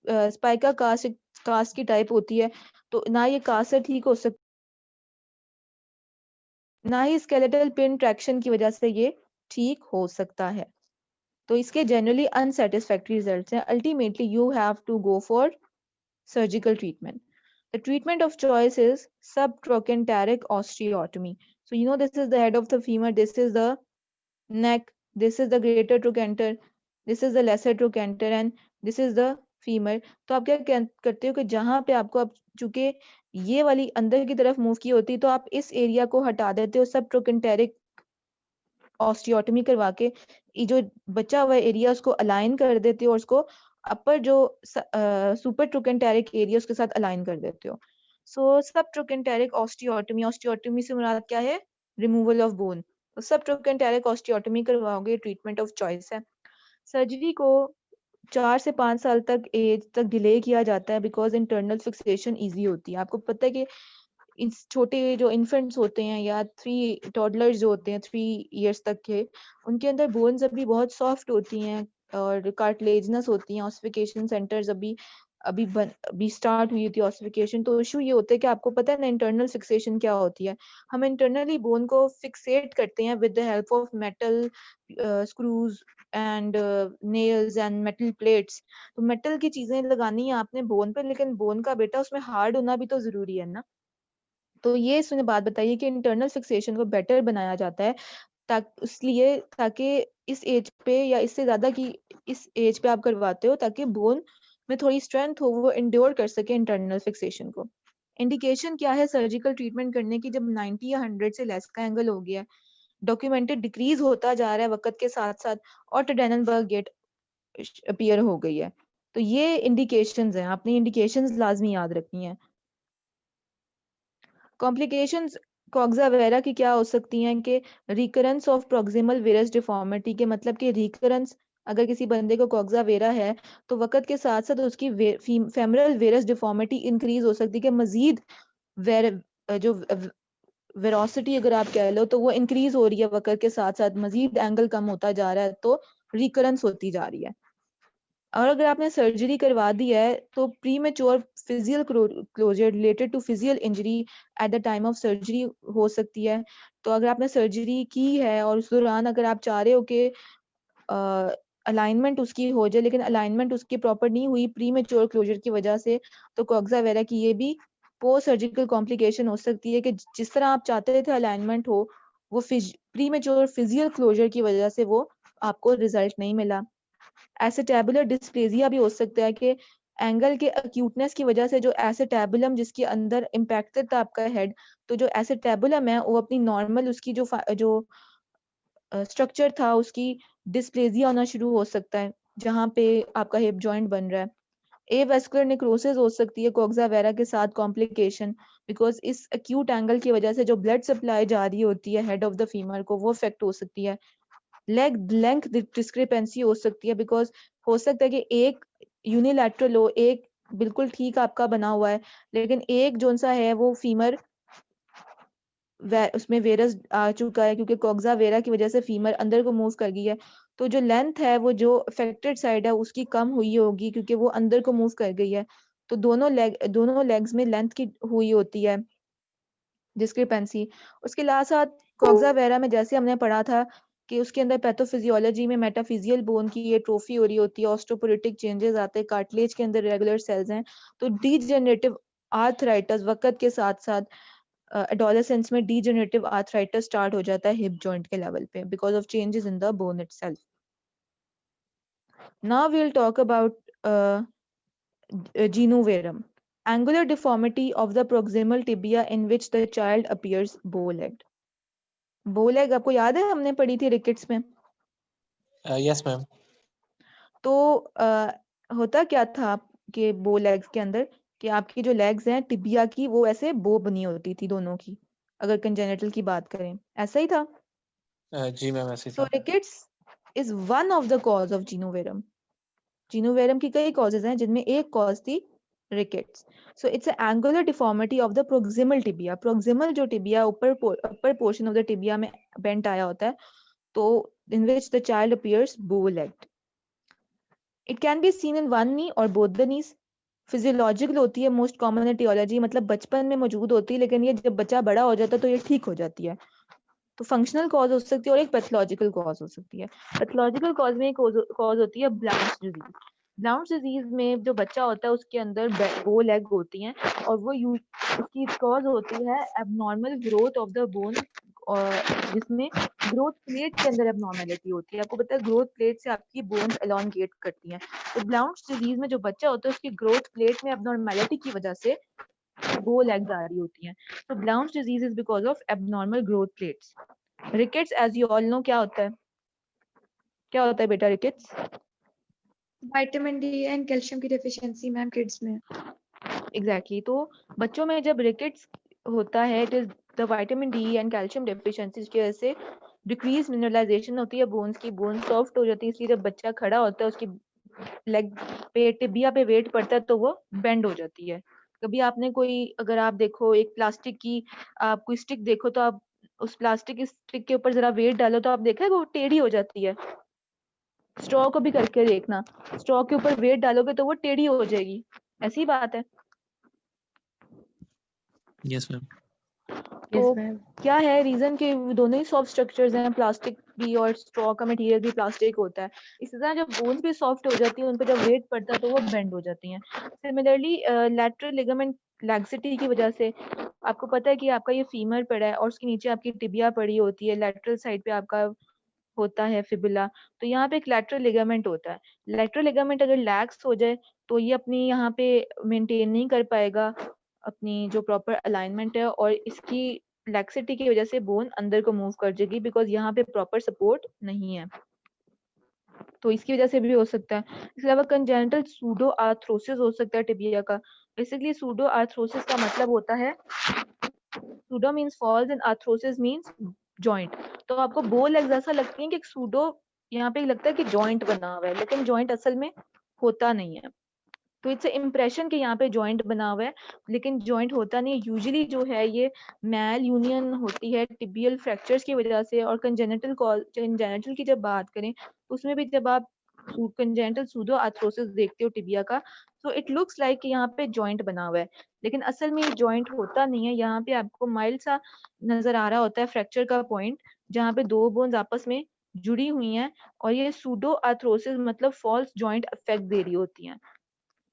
स्पाइका कास्ट की टाइप होती है, तो ना ये कास्ट से ठीक हो सकता, ना ही स्केलेटल पिन ट्रैक्शन की वजह से ये ठीक हो सकता है। तो इसके जनरली अनसेटिस्फैक्टरी रिजल्ट्स हैं। Ultimately you have to go for surgical treatment. The treatment of choice is subtrochanteric osteotomy. So you know this is the head of the femur, this is the neck, this is the greater trochanter, this is the lesser trochanter and this is the femur. तो आप क्या करते हो कि जहाँ पे आपको अब चूंकि ये वाली अंदर की तरफ मूव की होती है, तो आप इस एरिया को हटा देते हो, सब ट्रोकेंटेरिक ऑस्टियोटमी करवा के ये जो बचा हुआ एरिया उसको अलाइन कर देते हो और उसको अपर जो सुपर ट्रोकेंटेरिक एरिया उसके साथ अलाइन कर देते हो। सो सब ट्रोकेंटेरिक ऑस्टियोटमी, ऑस्टियोटमी से मुराद क्या है? Removal of bone. तो सब ट्रोकेंटेरिक ऑस्टियोटमी करवाओगे, ट्रीटमेंट ऑफ चॉइस है। सर्जरी को 4 से 5 साल तक एज तक डिले किया जाता है, बिकॉज इंटरनल फिक्सेशन इजी होती है। आपको पता है कि इस छोटे जो इन्फेंट्स होते हैं या 3 टॉडलर्स जो होते हैं 3 इयर्स तक के, उनके अंदर बोन्स अभी बहुत सॉफ्ट होती हैं और कार्टिलेजनस होती हैं। ऑसिफिकेशन सेंटर्स अभी स्टार्ट हुई थी ऑसिफिकेशन। तो इशू ये होता है कि आपको पता है ना इंटरनल फिक्सेशन क्या होती है। हम इंटरनली बोन को फिक्सेट करते हैं with the help of metal screws and nails and metal plates. तो मेटल की चीजें लगानी है आपने बोन पे, लेकिन बोन का बेटा उसमें हार्ड होना भी तो जरूरी है ना। तो ये इसने बात बताई कि इंटरनल फिक्सेशन को बेटर बनाया जाता है ताकि इस एज पे या इससे ज्यादा की इस एज पे आप करवाते हो, ताकि बोन में थोड़ी स्ट्रेंथ हो, वो इंड्योर कर सके इंटरनल फिक्सेशन को। इंडिकेशन क्या है सर्जिकल ट्रीटमेंट करने की? जब 90 या 100 से लेस का एंगल हो गया, डॉक्यूमेंटेड डिक्रीज होता जा रहा है वक्त के साथ साथ, और टेडेनबर्ग गेट अपीयर हो गई है, तो ये इंडिकेशंस हैं। आपने इंडिकेशंस लाजमी याद रखनी है। कॉम्प्लिकेशंस कॉक्सा वेरा की क्या हो सकती हैं कि recurrence of proximal varus deformity के, मतलब कि रिकरेंस, अगर किसी बंदे को कॉक्सा वेरा है तो वक्त के साथ साथ उसकी फेमरल वेरस डिफॉर्मिटी इंक्रीज हो सकती है कि मजीद जो वेरोसिटी अगर आप कह लो तो वो इंक्रीज हो रही है वक्त के साथ साथ, मजीद एंगल कम होता जा रहा है, तो रिकरेंस होती जा रही है। और अगर आपने सर्जरी करवा दी है तो premature physeal closure related to physeal injury at the time of surgery हो सकती है। तो अगर आपने सर्जरी की है और उस दौरान अगर आप चाह रहे हो कि अलाइनमेंट उसकी हो जाए, लेकिन अलाइनमेंट उसकी प्रॉपर नहीं हुई प्रीमेच्योर क्लोजर की वजह से, तो कॉक्सा वेरा की ये भी पोस्ट सर्जिकल कॉम्प्लिकेशन हो सकती है कि जिस तरह आप चाहते थे अलाइनमेंट हो, वो प्रीमेच्योर फिजियल क्लोजर की वजह से वो आपको रिजल्ट नहीं मिला। एसिटैबुलर डिस्प्लेजिया भी हो सकता है कि एंगल के अक्यूटनेस की वजह से जो एसिटैबुलम जिसके अंदर इम्पैक्टेड था आपका हेड, तो जो एसिटैबुलम है वो अपनी नॉर्मल उसकी जो स्ट्रक्चर था उसकी डिस्प्लेजिया होना शुरू हो सकता है, जहाँ पे आपका हिप जॉइंट बन रहा है। एवेस्कुलर नेक्रोसिस हो सकती है कॉक्सा वेरा के साथ कॉम्प्लिकेशन, बिकॉज इस एक्यूट एंगल की वजह से जो ब्लड सप्लाई जा रही होती है हेड ऑफ द फीमर को, वो इफेक्ट हो सकती है। लेग लेंथ डिस्क्रिपेंसी हो सकती है, बिकॉज हो सकता है कि एक यूनिलैटरल हो, एक बिल्कुल ठीक आपका बना हुआ है, लेकिन एक जोन सा है वो फीमर उसमें वेरस आ चुका है, क्योंकि कॉक्सा वेरा की वजह से फीमर अंदर को मूव कर गई है। तो जो लेंथ है वो जो अफेक्टेड साइड है उसकी कम हुई होगी, क्योंकि वो अंदर को मूव कर गई है। तो दोनों लेग्स में लेंथ की हुई होती है डिस्क्रिपेंसी। उसके साथ कॉक्सा वेरा में जैसे हमने पढ़ा था कि उसके अंदर पैथोफिजियोलॉजी में मेटाफिजियल बोन की ये ट्रोफी हो रही होती है, ऑस्टियोपोरोटिक चेंजेस आते हैं, कार्टिलेज के अंदर रेगुलर सेल्स हैं, तो डीजेनरेटिव आर्थराइटिस वक्त के साथ साथ एडोलेसेंस में डीजेनरेटिव आर्थराइटिस स्टार्ट हो जाता है हिप जॉइंट के लेवल पे because of changes in the bone itself. Now we'll talk about genu varum, angular deformity of the proximal tibia in which the child appears bow-legged. Bow-leg आपको याद है हमने पढ़ी थी रिकेट्स में. Yes, ma'am. तो होता क्या था कि बो लेग्स के अंदर कि आपकी जो लेग्स हैं टिबिया की वो ऐसे बो बनी होती थी दोनों की, अगर कंजेनिटल की बात करें ऐसा ही था. जी मैम ऐसे So था. rickets is one of the cause of genu varum. Genu varum की कई कॉजेज हैं जिनमें एक कॉज थी rickets. So it's a angular deformity of the proximal tibia. Proximal जो टिबिया ऊपर पोर्शन ऑफ द टिबिया में बेंट आया होता है, तो in which the child appears bow-legged. It can be seen in one knee or both the knees. Physiological होती है most common aetiology, मतलब बचपन में मौजूद होती है लेकिन ये जब बच्चा बड़ा हो जाता है तो ये ठीक हो जाती है. तो फंक्शनल कॉज हो सकती है और एक पैथोलॉजिकल कॉज हो सकती है. पैथोलॉजिकल कॉज में कॉज होती है ब्लाउंस डिजीज. ब्लाउंस डिजीज में जो बच्चा होता है उसके अंदर बो लेग होती हैं और वो उसकी कॉज होती है abnormal growth of the bone, और जिसमें ग्रोथ प्लेट के अंदर एबनॉर्मेलिटी होती है. आपको पता है ग्रोथ प्लेट से आपकी बोन्स एलोंगेट करती हैं. तो ब्लाउंस डिजीज में जो बच्चा होता है उसकी ग्रोथ प्लेट में एबनॉर्मेलिटी की वजह से बो लेग्स आ रही होती हैं. तो Blount's disease is because of abnormal growth plates. Rickets as you all know क्या होता है? क्या होता है बेटा rickets? Vitamin D and calcium की डेफिशिएंसी मैम किड्स में. एग्जैक्टली. तो बच्चों में जब रिकेट्स होता है it is the vitamin D and calcium deficiency की वजह से डिक्रीज मिनरलाइजेशन होती है बोन्स की. बोन सॉफ्ट हो जाती है, इसलिए जब बच्चा खड़ा होता है उसकी लेग पे टिबिया पे वेट पड़ता है तो वो बेंड हो जाती है. कभी आपने कोई, अगर आप देखो एक प्लास्टिक की आप कोई स्टिक देखो तो आप उस प्लास्टिक की स्टिक के ऊपर जरा वेट डालो तो आप देखा है वो टेढ़ी हो जाती है. स्ट्रॉ को भी करके देखना, स्ट्रॉ के ऊपर वेट डालोगे तो वो टेढ़ी हो जाएगी. ऐसी बात है. Yes, ma'am. तो क्या है रीजन कि दोनों ही सॉफ्ट स्ट्रक्चर्स हैं, प्लास्टिक भी और स्ट्रॉ का मटेरियल भी प्लास्टिक होता है. इसी तरह जब बोन्स भी सॉफ्ट हो जाती है उन पर जब वेट पड़ता है तो वो बेंड हो जाती हैं. सिमिलरली लैटरल लिगामेंट लैक्सिटी की वजह से आपको पता है कि आपका ये फीमर पड़ा है और उसके नीचे आपकी टिबिया पड़ी होती है, लैटरल साइड पे आपका होता है फिबुला, तो यहाँ पे एक लैटरल लिगामेंट होता है. लैटरल लिगामेंट अगर लैक्स हो जाए तो ये अपनी यहाँ पे मेंटेन नहीं कर पाएगा अपनी जो प्रॉपर अलाइनमेंट है, और इसकी लैक्सिटी की वजह से बोन अंदर को मूव कर जाएगी बिकॉज यहाँ पे प्रॉपर सपोर्ट नहीं है. तो इसकी वजह से भी हो सकता है. इसके अलावा कंजेनिटल सूडो आर्थरोसिस हो सकता है टिबिया का. बेसिकली सूडो आर्थरोसिस का मतलब होता है, pseudo means false and arthrosis means joint. तो आपको बो लेग्स ऐसा लगती है कि सूडो यहाँ पे लगता है कि जॉइंट बना हुआ है, लेकिन जॉइंट असल में होता नहीं है. तो इट्स इम्प्रेशन कि यहाँ पे जॉइंट बना हुआ है लेकिन जॉइंट होता नहीं है. यूजुअली जो है ये मैल यूनियन होती है टिबियल फ्रैक्चर्स की वजह से. और कंजेनिटल की जब बात करें तो उसमें भी जब आप कंजेनिटल सूडो आर्थरोसिस देखते हो टिबिया का, तो इट लुक्स लाइक कि यहाँ पे जॉइंट बना हुआ है, लेकिन असल में जॉइंट होता नहीं है. यहाँ पे आपको माइल्ड सा नजर आ रहा होता है फ्रैक्चर का पॉइंट, जहाँ पे दो बोन्स आपस में जुड़ी हुई हैं, और ये सूडो आर्थरोसिस मतलब फॉल्स जॉइंट इफेक्ट दे रही होती हैं.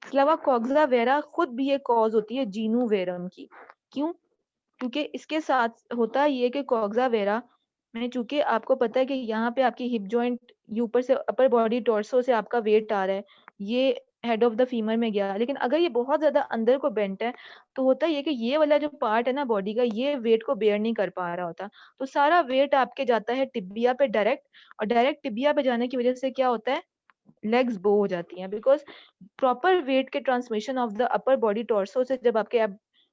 इसके अलावा कॉक्सा वेरा खुद भी एक कॉज होती है जीनू वेरम की. क्यों? क्योंकि इसके साथ होता है ये कि कॉक्सा वेरा में चूंकि आपको पता है कि यहाँ पे आपकी हिप जॉइंट ऊपर से अपर बॉडी टॉर्सो से आपका वेट आ रहा है, ये हेड ऑफ द फीमर में गया, लेकिन अगर ये बहुत ज्यादा अंदर को बेंट है तो होता है ये कि ये वाला जो पार्ट है ना बॉडी का, ये वेट को बेयर नहीं कर पा रहा होता. तो सारा वेट आपके जाता है टिबिया पे डायरेक्ट, और डायरेक्ट टिबिया पे जाने की वजह से क्या होता है, लेग्स बो हो जाती हैं. बिकॉज प्रॉपर वेट के transmission of the upper body torso से जब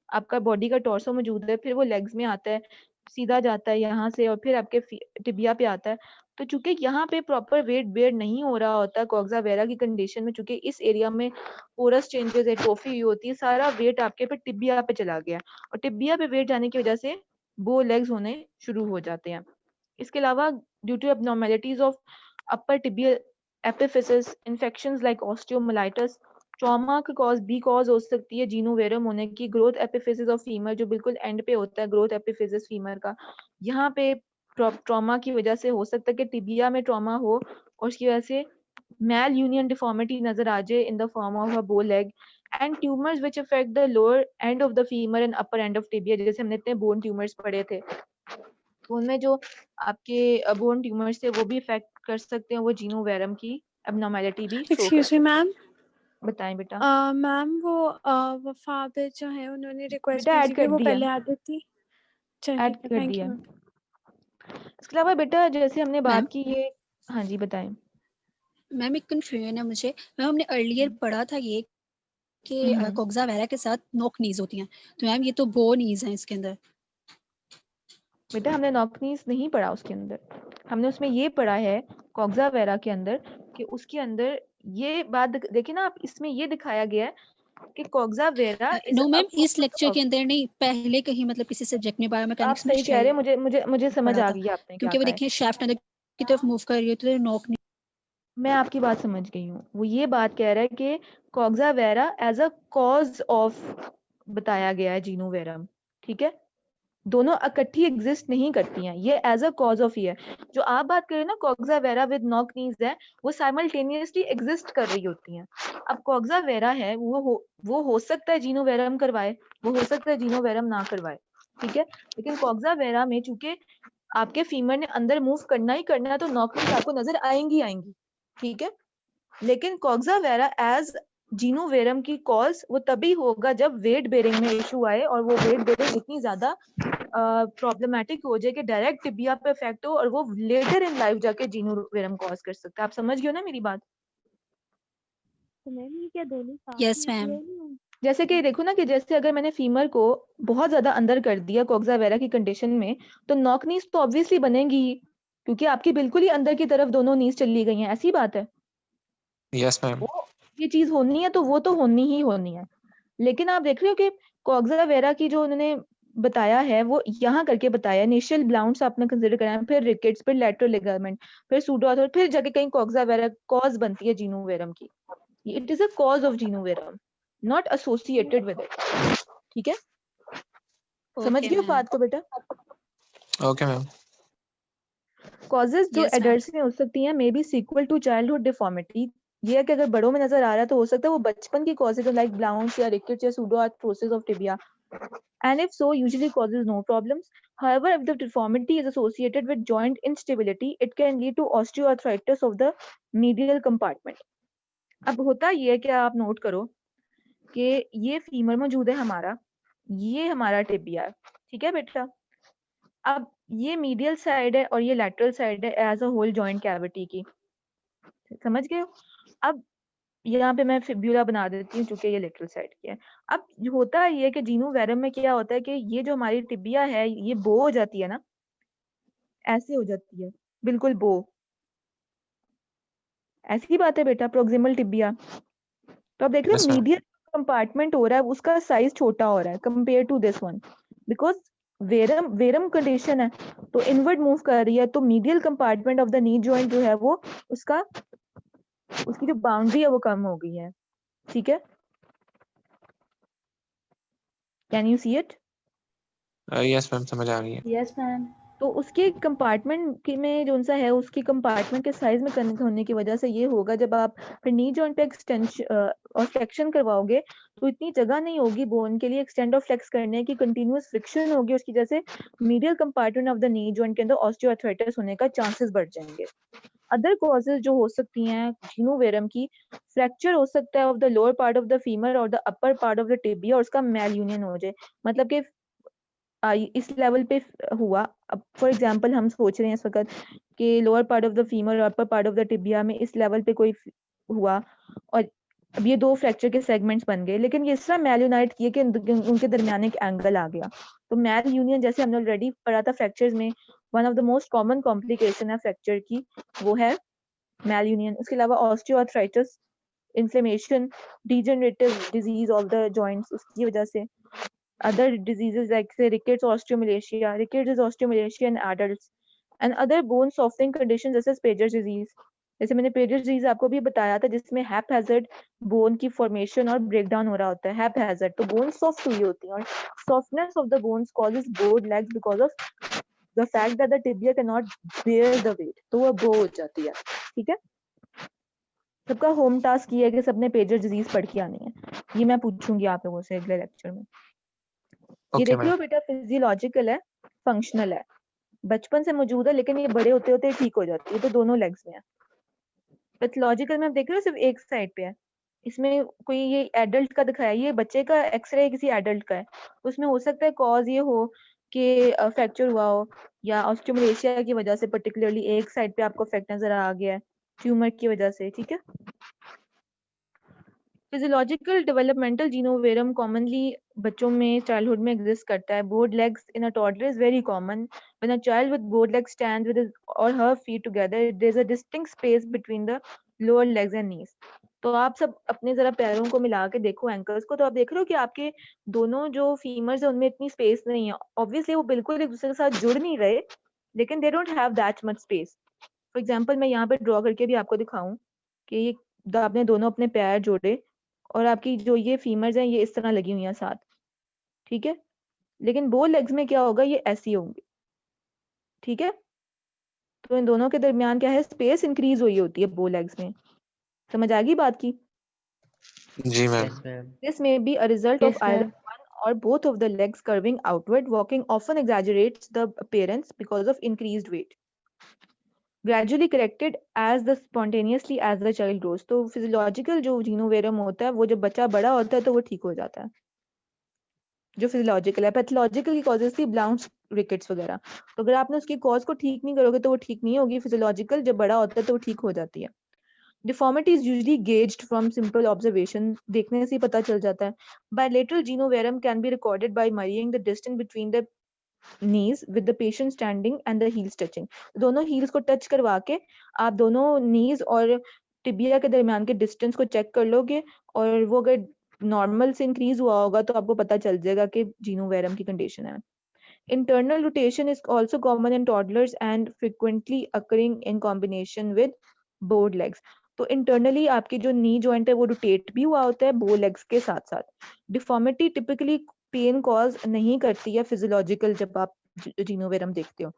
आपका बॉडी का टॉर्सो मौजूद है, फिर वो लेग्स में आता है, सीधा जाता है यहाँ से और फिर आपके टिबिया पे आता है. तो चूंकि यहाँ पे प्रॉपर वेट बेयर नहीं हो रहा होता कॉक्सा वेरा की कंडीशन में, चूंकि इस एरिया में पोरस चेंजेस है, ट्रोफी हुई होती है, सारा वेट आपके पे टिबिया पे चला गया, और टिबिया पे वेट जाने की वजह से बो लेग्स होने शुरू हो जाते हैं. इसके अलावा due to abnormalities of upper tibial epiphysis, infections like osteomyelitis, trauma का कॉज भी कॉज हो सकती है जीनू वेरम होने की. ग्रोथ एपिफिसिस ऑफ फीमर जो बिल्कुल एंड पे होता है, ग्रोथ एपिफिसिस फीमर का, यहाँ पे ट्रॉमा की वजह से हो सकता है कि टिबिया में ट्रॉमा हो और उसकी वजह से मैल यूनियन डिफॉर्मिटी नजर आ जाए in the form of a bow leg and tumours which affect the lower end of the femur and upper end of tibia, जैसे हमने इतने बोन ट्यूमर्स पढ़े थे, तो उनमें जो आपके बोन ट्यूमर्स थे वो भी इफेक्ट कर सकते हैं, वो जीनोवेरम की एब्नॉर्मैलिटी भी शो कर एक्सक्यूज मी सकते मैम, हैं। बताएं बेटा। मैम वो वफा पे जो है उन्होंने रिक्वेस्ट बेटा भेजी ऐड कि कर वो दिया, पहले आती थी। चलिए ऐड ठीक है, कर थैंक दिया। You ma'am. इसके अलावा बेटा जैसे हमने मैम बात की ये, हाँ जी बताएं। मैम एक कन्फ्यूजन है मुझे। मैम हमने अर्लियर पढ़ा था ये कि कोक्सा वेरा के साथ नॉक नीज होती हैं, तो मैम ये तो बो नीज हैं इसके अंदर। बेटा हमने नॉकनीज नहीं पढ़ा उसके अंदर, हमने उसमें ये पढ़ा है कोक्सा वेरा के अंदर कि उसके अंदर ये बात देखिए ना आप, इसमें ये दिखाया गया है कि coxa vara is no a ma'am इस लेक्चर ऑफ, के अंदर नहीं, पहले कहीं मतलब किसी सब्जेक्ट में आप बायोमैकेनिक्स में सही कह रहे हैं, मुझे समझ पढ़ा आ था, गई आपने क्या क्योंकि वो कहा है। देखिए शाफ्ट अंदर की तरफ मूव कर रही है तो नॉक नहीं। मैं आपकी बात समझ गई हूँ, वो ये बात कह रहा है कि coxa vara as a cause of बताया गया है जीनोवेरम, ठीक है, दोनों इकट्ठी एग्जिस्ट नहीं करती हैं, ये एज अ कॉज ऑफ ही है। जो आप बात कर रहे हैं ना कोक्सा वेरा विद नॉक नीज है, वो साइमल्टेनियसली एग्जिस्ट कर रही होती हैं। अब कोक्सा वेरा है वो हो सकता है जीनोवेरम करवाए, वो हो सकता है जीनोवेरम ना करवाए, ठीक है, लेकिन कोक्सा वेरा में चूंकि आपके फीमर ने अंदर मूव करना ही करना है तो नॉक नीज आपको नजर आएंगी, ठीक है, लेकिन कोक्सा वेरा एज जीनोवेरम की कॉज वो तभी होगा जब वेट बेरिंग में इशू आए और वो वेट बेरिंग इतनी ज्यादा प्रॉब्लमेटिक हो जाए कि डायरेक्ट टिबिया पे इफेक्ट हो और वो लेटर इन लाइफ जाके जीनोवेरम कॉज कर सकता है। आप समझ गए हो ना मेरी बात? तो मैम ये क्या दोनों साथ यस में मैम। अपियर नहीं होंगे? जैसे कि देखो ना कि जैसे अगर मैंने फीमर को बहुत ज्यादा अंदर कर दिया कोक्सा वेरा की कंडीशन में, तो नॉक नीज तो ऑब्वियसली बनेगी ही, क्योंकि आपकी बिल्कुल ही अंदर की तरफ दोनों नीज चली गई हैं, ऐसी बात है। Yes, ma'am. वो ये चीज होनी है तो वो तो होनी ही होनी है, लेकिन आप देख रहे हो कि कोक्सा वेरा की जो उन्होंने बताया है वो यहाँ करके बताया, इनिशियल ब्लाउंस आपने कंसीडर करा है, फिर रिकेट्स, फिर लैटरल लिगामेंट, फिर सूडोआर्थर, फिर जाके कहीं कोक्सा वेरा कॉज बनती है जीनोवेरम की। It is a cause of genu varum, not associated with it, ठीक है, समझ ओके गए हो मैम। बात को बेटा? Okay, ma'am. कॉजेज जो यस मैम। एडल्ट्स में हो सकती हैं may be sequel to childhood deformity, ये है कि अगर बड़ों में नजर आ रहा है तो हो सकता है वो बचपन की कॉजेज लाइक ब्लाउंस या रिकेट्स या pseudoarthrosis of tibia, and if so usually causes no problems. However, if the deformity is associated with joint instability, it can lead to osteoarthritis of the medial compartment. अब होता ये है कि आप note करो कि ये फीमर मौजूद है हमारा, ये हमारा टिबिया है, ठीक है बेटा, अब ये मीडियल साइड है और ये लैटरल साइड है as a whole joint cavity की, समझ गए हो? अब यहाँ पे मैं फिब्यूला बना देती हूँ क्योंकि ये लेटरल साइड की है। अब होता ये है कि जीनोवेरम में क्या होता है कि ये जो हमारी टिबिया है ये बो हो जाती है ना, ऐसे हो जाती है, बिल्कुल बो, ऐसी बात है बेटा, प्रोक्सिमल टिबिया। तो आप देख रहे Yes, हो ma'am. मीडियल कंपार्टमेंट हो रहा है, उसका साइज छोटा हो रहा है compare to this one, because varum condition है तो इनवर्ड मूव कर रही है, तो medial compartment of the knee joint जो है वो उसकी जो बाउंड्री है वो कम हो गई है, ठीक है, can you see it? Yes, ma'am. समझ आ रही है. Yes ma'am. तो उसके कंपार्टमेंट में जो सा है उसकी कंपार्टमेंट के साइज में कनेक्ट होने की वजह से ये होगा, जब आप फिर नी जॉइंट पे एक्सटेंशन और फ्लेक्शन करवाओगे तो इतनी जगह नहीं होगी बोन के लिए एक्सटेंड और फ्लेक्स करने की, कंटिन्यूअस फ्रिक्शन होगी उसकी, जैसे medial compartment of the knee joint के अंदर ऑस्टियोआर्थराइटिस होने का चांसेस बढ़ जाएंगे। अदर कॉजेज जो हो सकती हैं जीनोवेरम की, फ्रैक्चर हो सकता है of the lower part of the femur और the upper part of the tibia और उसका मेल यूनियन हो जाए, मतलब कि इस लेवल पे हुआ। अब फॉर एग्जांपल हम सोच रहे हैं इस वक्त कि lower part of the femur और upper part of the tibia में इस लेवल पे कोई हुआ और अब ये दो फ्रैक्चर के सेगमेंट्स बन गए, लेकिन ये इस तरह मेल यूनाइट किए कि उनके दरमियान एक एंगल आ गया, तो मेल यूनियन जैसे हमने ऑलरेडी पढ़ा था फ्रैक्चर्स में, one of the most common complication है फ्रैक्चर की वो है मेल यूनियन। उसके अलावा osteoarthritis, inflammation, degenerative disease of the joints उसकी वजह से, other diseases like say rickets or osteomalacia. Rickets is osteomalacia in adults and other bone softening conditions such as Paget's disease. जैसे मैंने पेजेस डिजीज आपको भी बताया था जिसमें हैप्पैज़ार्ड बोन की फॉर्मेशन और ब्रेकडाउन हो रहा होता है, हैप्पैज़ार्ड, तो बोन सॉफ्ट हुई होती है और softness of the bones causes bowed legs because of the fact that the tibia can not bear the weight, तो वो बो हो जाती है। ठीक है, सबका होम टास्क ये है कि सबने पेजर डिजीज पढ़ के आनी है, ये मैं पूछूंगी आप लोगों से अगले लेक्चर में। ये ओके देख मैम। लो बेटा, फिजियोलॉजिकल है, फंक्शनल है, बचपन से मौजूद है, लेकिन ये बड़े होते होते ठीक हो जाती है, तो दोनों लेग्स में है। पैथोलॉजिकल में आप देख रहे हो सिर्फ एक साइड पे है, इसमें कोई ये एडल्ट का दिखाया, ये बच्चे का एक्सरे किसी एडल्ट का है, तो उसमें हो सकता है कॉज ये हो कि फ्रैक्चर हुआ हो, या ऑस्टियोमलेशिया की वजह से पर्टिकुलरली एक साइड पे आपको इफेक्ट नजर आ गया है ट्यूमर की वजह से। ठीक है, फिजियोलॉजिकल डेवलपमेंटल जीनोवेरम कॉमनली बच्चों में चाइल्डहुड में एग्जिस्ट करता है। Bowed legs in a toddler is very common. When a child with bowed legs stands with his or her feet together, there is a distinct space between the lower legs and knees. तो आप सब अपने जरा पैरों को मिला के देखो, एंकल्स को, तो आप देख रहे हो कि आपके दोनों जो फीमर्स है उनमें इतनी स्पेस नहीं है। ऑब्वियसली वो बिल्कुल एक दूसरे के साथ जुड़ नहीं रहे, लेकिन they don't have that much space. For example मैं यहाँ पे ड्रॉ करके भी आपको दिखाऊं कि ये आपने दोनों अपने पैर जोड़े और आपकी जो ये फीमर्स हैं ये इस तरह लगी हुई हैं साथ। ठीक है, लेकिन बो लेग्स में क्या होगा, ये ऐसी होंगी। ठीक है, तो इन दोनों के दरमियान क्या है, स्पेस इंक्रीज हुई होती है बो लेग्स में। समझ आ गई बात की? जी ma'am. Yes ma'am. This may be a result of Yes, either ma'am. one or both of the legs curving outward. Walking often exaggerates the appearance because of increased weight. Gradually corrected as the spontaneously as the child grows. तो physiological जो जीनोवेरम होता है वो जब बच्चा बड़ा होता है तो वो ठीक हो जाता है, जो फिजियोलॉजिकल है। पैथोलॉजिकल की कॉजेज थी ब्लाउंस रिकेट्स वगैरह, तो अगर आपने उसकी कॉज को ठीक नहीं करोगे तो वो ठीक नहीं होगी। फिजियोलॉजिकल जब बड़ा होता है तो वो ठीक हो जाती है। Deformity is usually gauged from simple observation, देखने से ही पता चल जाता है। Bilateral genu varum can be recorded by measuring the distance between the knees with the patient standing and the heels touching. दोनों heels को टच करवा के आप दोनों knees और टिबिया के दरमियान के डिस्टेंस को चेक कर लोगे, और वो अगर नॉर्मल से इंक्रीज हुआ होगा तो आपको पता चल जाएगा कि जीनोवेरम की कंडीशन है। Internal rotation is also common in toddlers and frequently occurring in combination with bored legs. तो इंटरनली आपकी जो नी जॉइंट है वो रोटेट भी हुआ होता है बो लेग्स के साथ साथ। डिफॉर्मिटी टिपिकली पेन कॉज नहीं करती है फिजियोलॉजिकल जब आप जीनोवेरम देखते हो।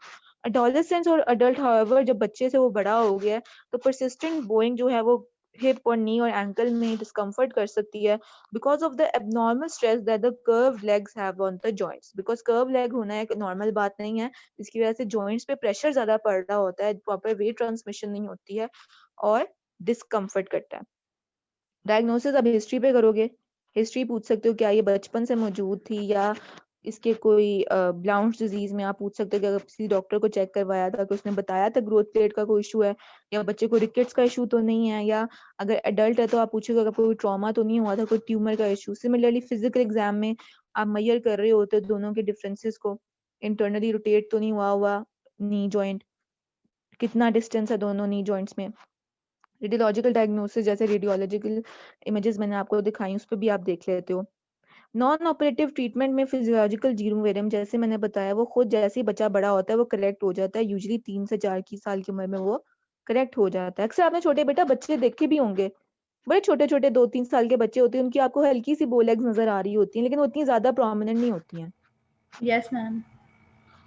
एडोलेसेंस और अडल्ट हाउएवर जब बच्चे से वो बड़ा हो गया है तो परसिस्टेंट बोइंग जो है वो हिप और नी और एंकल में डिस्कम्फर्ट कर सकती है because of the abnormal stress that the curved legs have on the joints. Because curved leg होना एक नॉर्मल बात नहीं है, इसकी वजह से joints पे प्रेशर ज्यादा पड़ रहा होता है, प्रॉपर वेट ट्रांसमिशन नहीं होती है और डिस्कम्फर्ट करता है। डायग्नोसिस अब हिस्ट्री पे करोगे, हिस्ट्री पूछ सकते हो क्या ये बचपन से मौजूद थी या इसके कोई ब्लाउंस डिजीज में आप पूछ सकते हो कि अगर किसी डॉक्टर को चेक करवाया था कि उसने बताया था ग्रोथ प्लेट का कोई इशू है या बच्चे को रिकेट्स का इशू तो नहीं है, या अगर एडल्ट है तो आप पूछोगे अगर कोई ट्रॉमा तो नहीं हुआ था, कोई ट्यूमर का इशू। सिमिलरली फिजिकल एग्जाम में आप मेजर कर रहे होते दोनों के डिफरेंसेस को, इंटरनली रोटेट तो नहीं हुआ नी जॉइंट, कितना डिस्टेंस है दोनों नी जॉइंट्स में। रेडियोलॉजिकल डायग्नोसिस जैसे रेडियोलॉजिकल इमेजेस मैंने आपको दिखाई उस पर भी आप देख लेते हो। नॉन ऑपरेटिव ट्रीटमेंट में फिजियोलॉजिकल जीनोवेरम जैसे मैंने बताया वो खुद जैसे ही बच्चा बड़ा होता है वो करेक्ट हो जाता है, यूजुअली 3 से 4 की साल की उम्र में वो करेक्ट हो जाता है। अक्सर आपने छोटे बेटा बच्चे देखे भी होंगे, बड़े छोटे छोटे 2-3 साल के बच्चे होते हैं, उनकी आपको हल्की सी बो लेग्स नजर आ रही होती हैं लेकिन वो इतनी ज्यादा प्रोमिनेंट नहीं होती हैं। Yes ma'am.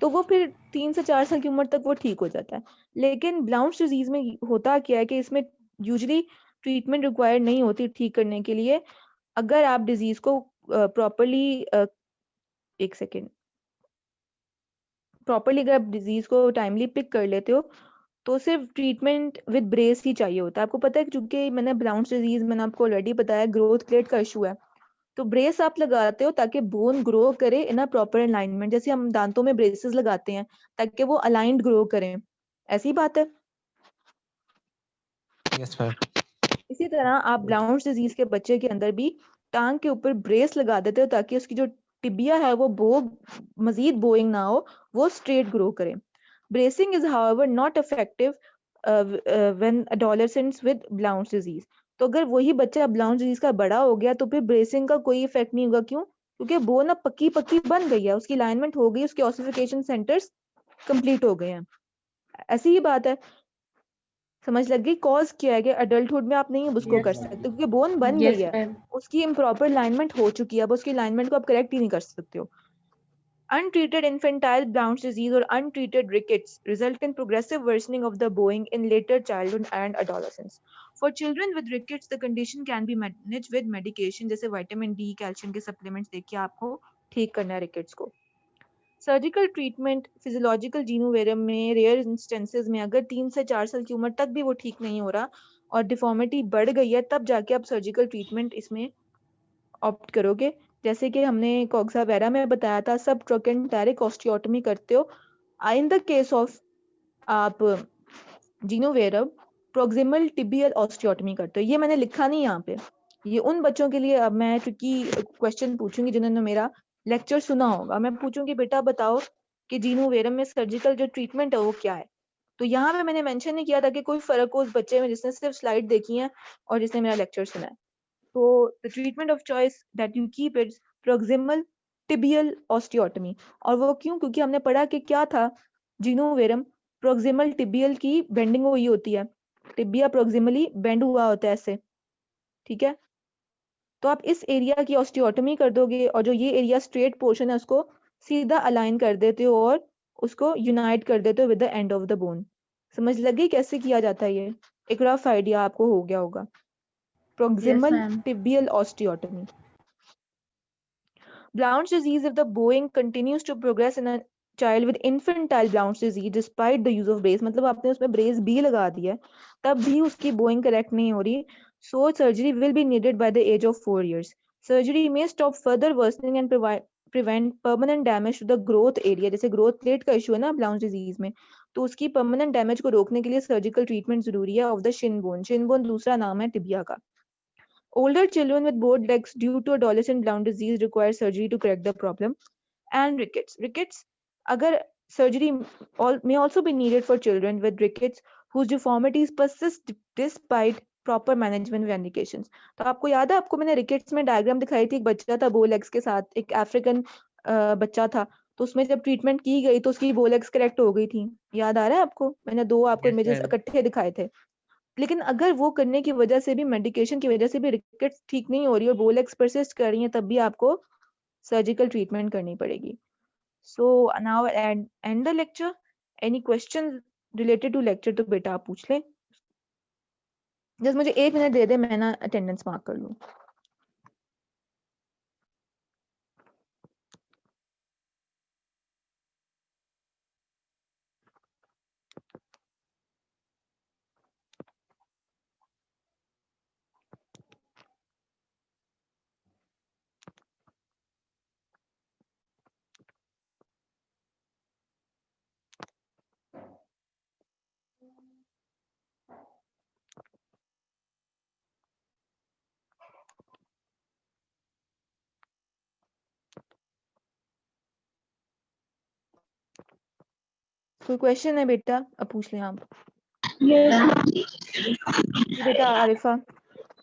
तो वो फिर 3 से 4 साल की उम्र तक वो ठीक हो जाता है। लेकिन ब्लाउंस डिजीज में होता क्या है कि इसमें यूजुअली ट्रीटमेंट रिक्वायर्ड नहीं होती ठीक करने के लिए, अगर आप डिजीज को प्रॉपरली एक सेकेंड प्रॉपरली अगर आप डिजीज को टाइमली पिक कर लेते हो तो सिर्फ ट्रीटमेंट विद ब्रेस ही चाहिए होता है। आपको पता है कि चूंकि मैंने ब्लाउंस डिजीज मैंने आपको ऑलरेडी बताया ग्रोथ प्लेट का इशू है, तो ब्रेस आप लगाते हो ताकि बोन ग्रो करे इन अ प्रॉपर अलाइनमेंट, जैसे हम दांतों में ब्रेसेस लगाते हैं ताकि वो अलाइंड ग्रो करें, ऐसी बात है। Yes ma'am. इसी तरह आप ब्लाउंस डिजीज के बच्चे के अंदर भी टांग के ऊपर ब्रेस लगा देते हो ताकि उसकी जो टिबिया है वो मजीद बोइंग ना हो, वो स्ट्रेट ग्रो करे। Bracing is however not effective when adolescents with Blount's disease. तो अगर वही बच्चा ब्लाउंस डिजीज का बड़ा हो गया तो फिर ब्रेसिंग का कोई इफेक्ट नहीं होगा। क्यों? क्योंकि बोन अब पक्की पक्की बन गई है, उसकी अलाइनमेंट हो गई, उसके ऑसिफिकेशन सेंटर्स कंप्लीट हो गए हैं। ऐसी ही बात है, समझ लग गई? कॉज क्या है कि अडल्टहुड में आप नहीं उसको कर सकते क्योंकि बोन बन गई है, उसकी इम्प्रॉपर अलाइनमेंट हो चुकी है, अब उसकी अलाइनमेंट को आप करेक्ट ही नहीं कर सकते हो। Untreated infantile Blount's disease or untreated rickets result in progressive worsening of the bowing in later childhood and adolescence. For children with rickets, the condition can be managed with medication जैसे vitamin D, calcium के supplements देके आपको ठीक करना है rickets को. Surgical treatment physiological जीनोवेरम में rare instances में अगर 3 से 4 साल की उम्र तक भी वो ठीक नहीं हो रहा और डिफॉर्मिटी बढ़ गई है तब जाके आप सर्जिकल ट्रीटमेंट इसमें ऑप्ट करोगे. जैसे कि हमने कॉक्सा वेरा में बताया था, सब ट्रोकेंटेरिक ऑस्टियोटमी करते हो. इन द केस ऑफ आप जीनोवेरम प्रोक्सिमल टिबियल ऑस्टियोटमी करते हो. ये मैंने लिखा नहीं यहाँ पे, ये उन बच्चों के लिए अब मैं ट्रिकी क्वेश्चन पूछूंगी जिन्होंने मेरा लेक्चर सुना होगा. मैं पूछूंगी बेटा बताओ कि जीनोवेरम में सर्जिकल जो ट्रीटमेंट है वो क्या है. तो यहाँ पे मैंने मेंशन नहीं किया था कि कोई फर्क हो उस बच्चे में जिसने सिर्फ स्लाइड देखी है और जिसने मेरा लेक्चर सुना है. तो the treatment of choice that you keep its proximal tibial osteotomy. और वो क्यों? क्योंकि हमने पढ़ा कि क्या था, जीनोवेरम प्रोक्सिमल टिबियल की बेंडिंग हुई होती है, टिबिया प्रोक्सिमली बेंड हुआ होता है ऐसे, ठीक है. तो आप इस एरिया की ऑस्टियोटमी कर दोगे और जो ये एरिया स्ट्रेट पोर्शन है उसको सीधा अलाइन कर देते हो और उसको यूनाइट कर देते हो with the end of the bone. समझ लगी कैसे किया जाता है? ये एक रफ आइडिया आपको हो गया होगा. Proximal tibial osteotomy. Blount's disease, if the bowing continues to progress in a child with infantile Blount's disease despite the use of brace, मतलब आपने उसमें brace भी लगा दिया तब भी उसकी bowing correct नहीं हो रही, so surgery will be needed by the age of 4 years. Surgery may stop further worsening and prevent permanent damage to the growth area. जैसे growth plate का issue है ना Blount's disease में, तो उसकी permanent damage को रोकने के लिए surgical treatment जरूरी है of the shin bone. Shin bone दूसरा नाम है tibia का. Older children with bowed legs due to adolescent Blount disease require surgery to correct the problem. And rickets. Rickets, agar surgery may also be needed for children with rickets whose deformities persist despite proper management with medications. तो आपको याद है, आपको मैंने rickets में diagram दिखाई थी, एक बच्चा था bow legs के साथ, एक अफ्रीकन बच्चा था, तो उसमें जब ट्रीटमेंट की गई तो उसकी bow legs करेक्ट हो गई थी. याद आ रहा है आपको? मैंने दो आपको इमेजेस इकट्ठे दिखाए थे. लेकिन अगर वो करने की वजह से भी, मेडिकेशन की वजह से भी रिकेट्स ठीक नहीं हो रही और बोल एक्स परसिस्ट कर रही हैं, तब भी आपको सर्जिकल ट्रीटमेंट करनी पड़ेगी. So now end the lecture. Any question related to lecture तो बेटा आप पूछ लें. जस्ट मुझे 1 मिनट दे दे, मैं ना अटेंडेंस मार्क कर लूं. कोई क्वेश्चन है बेटा? अब पूछ लें आप. बेटा आरिफा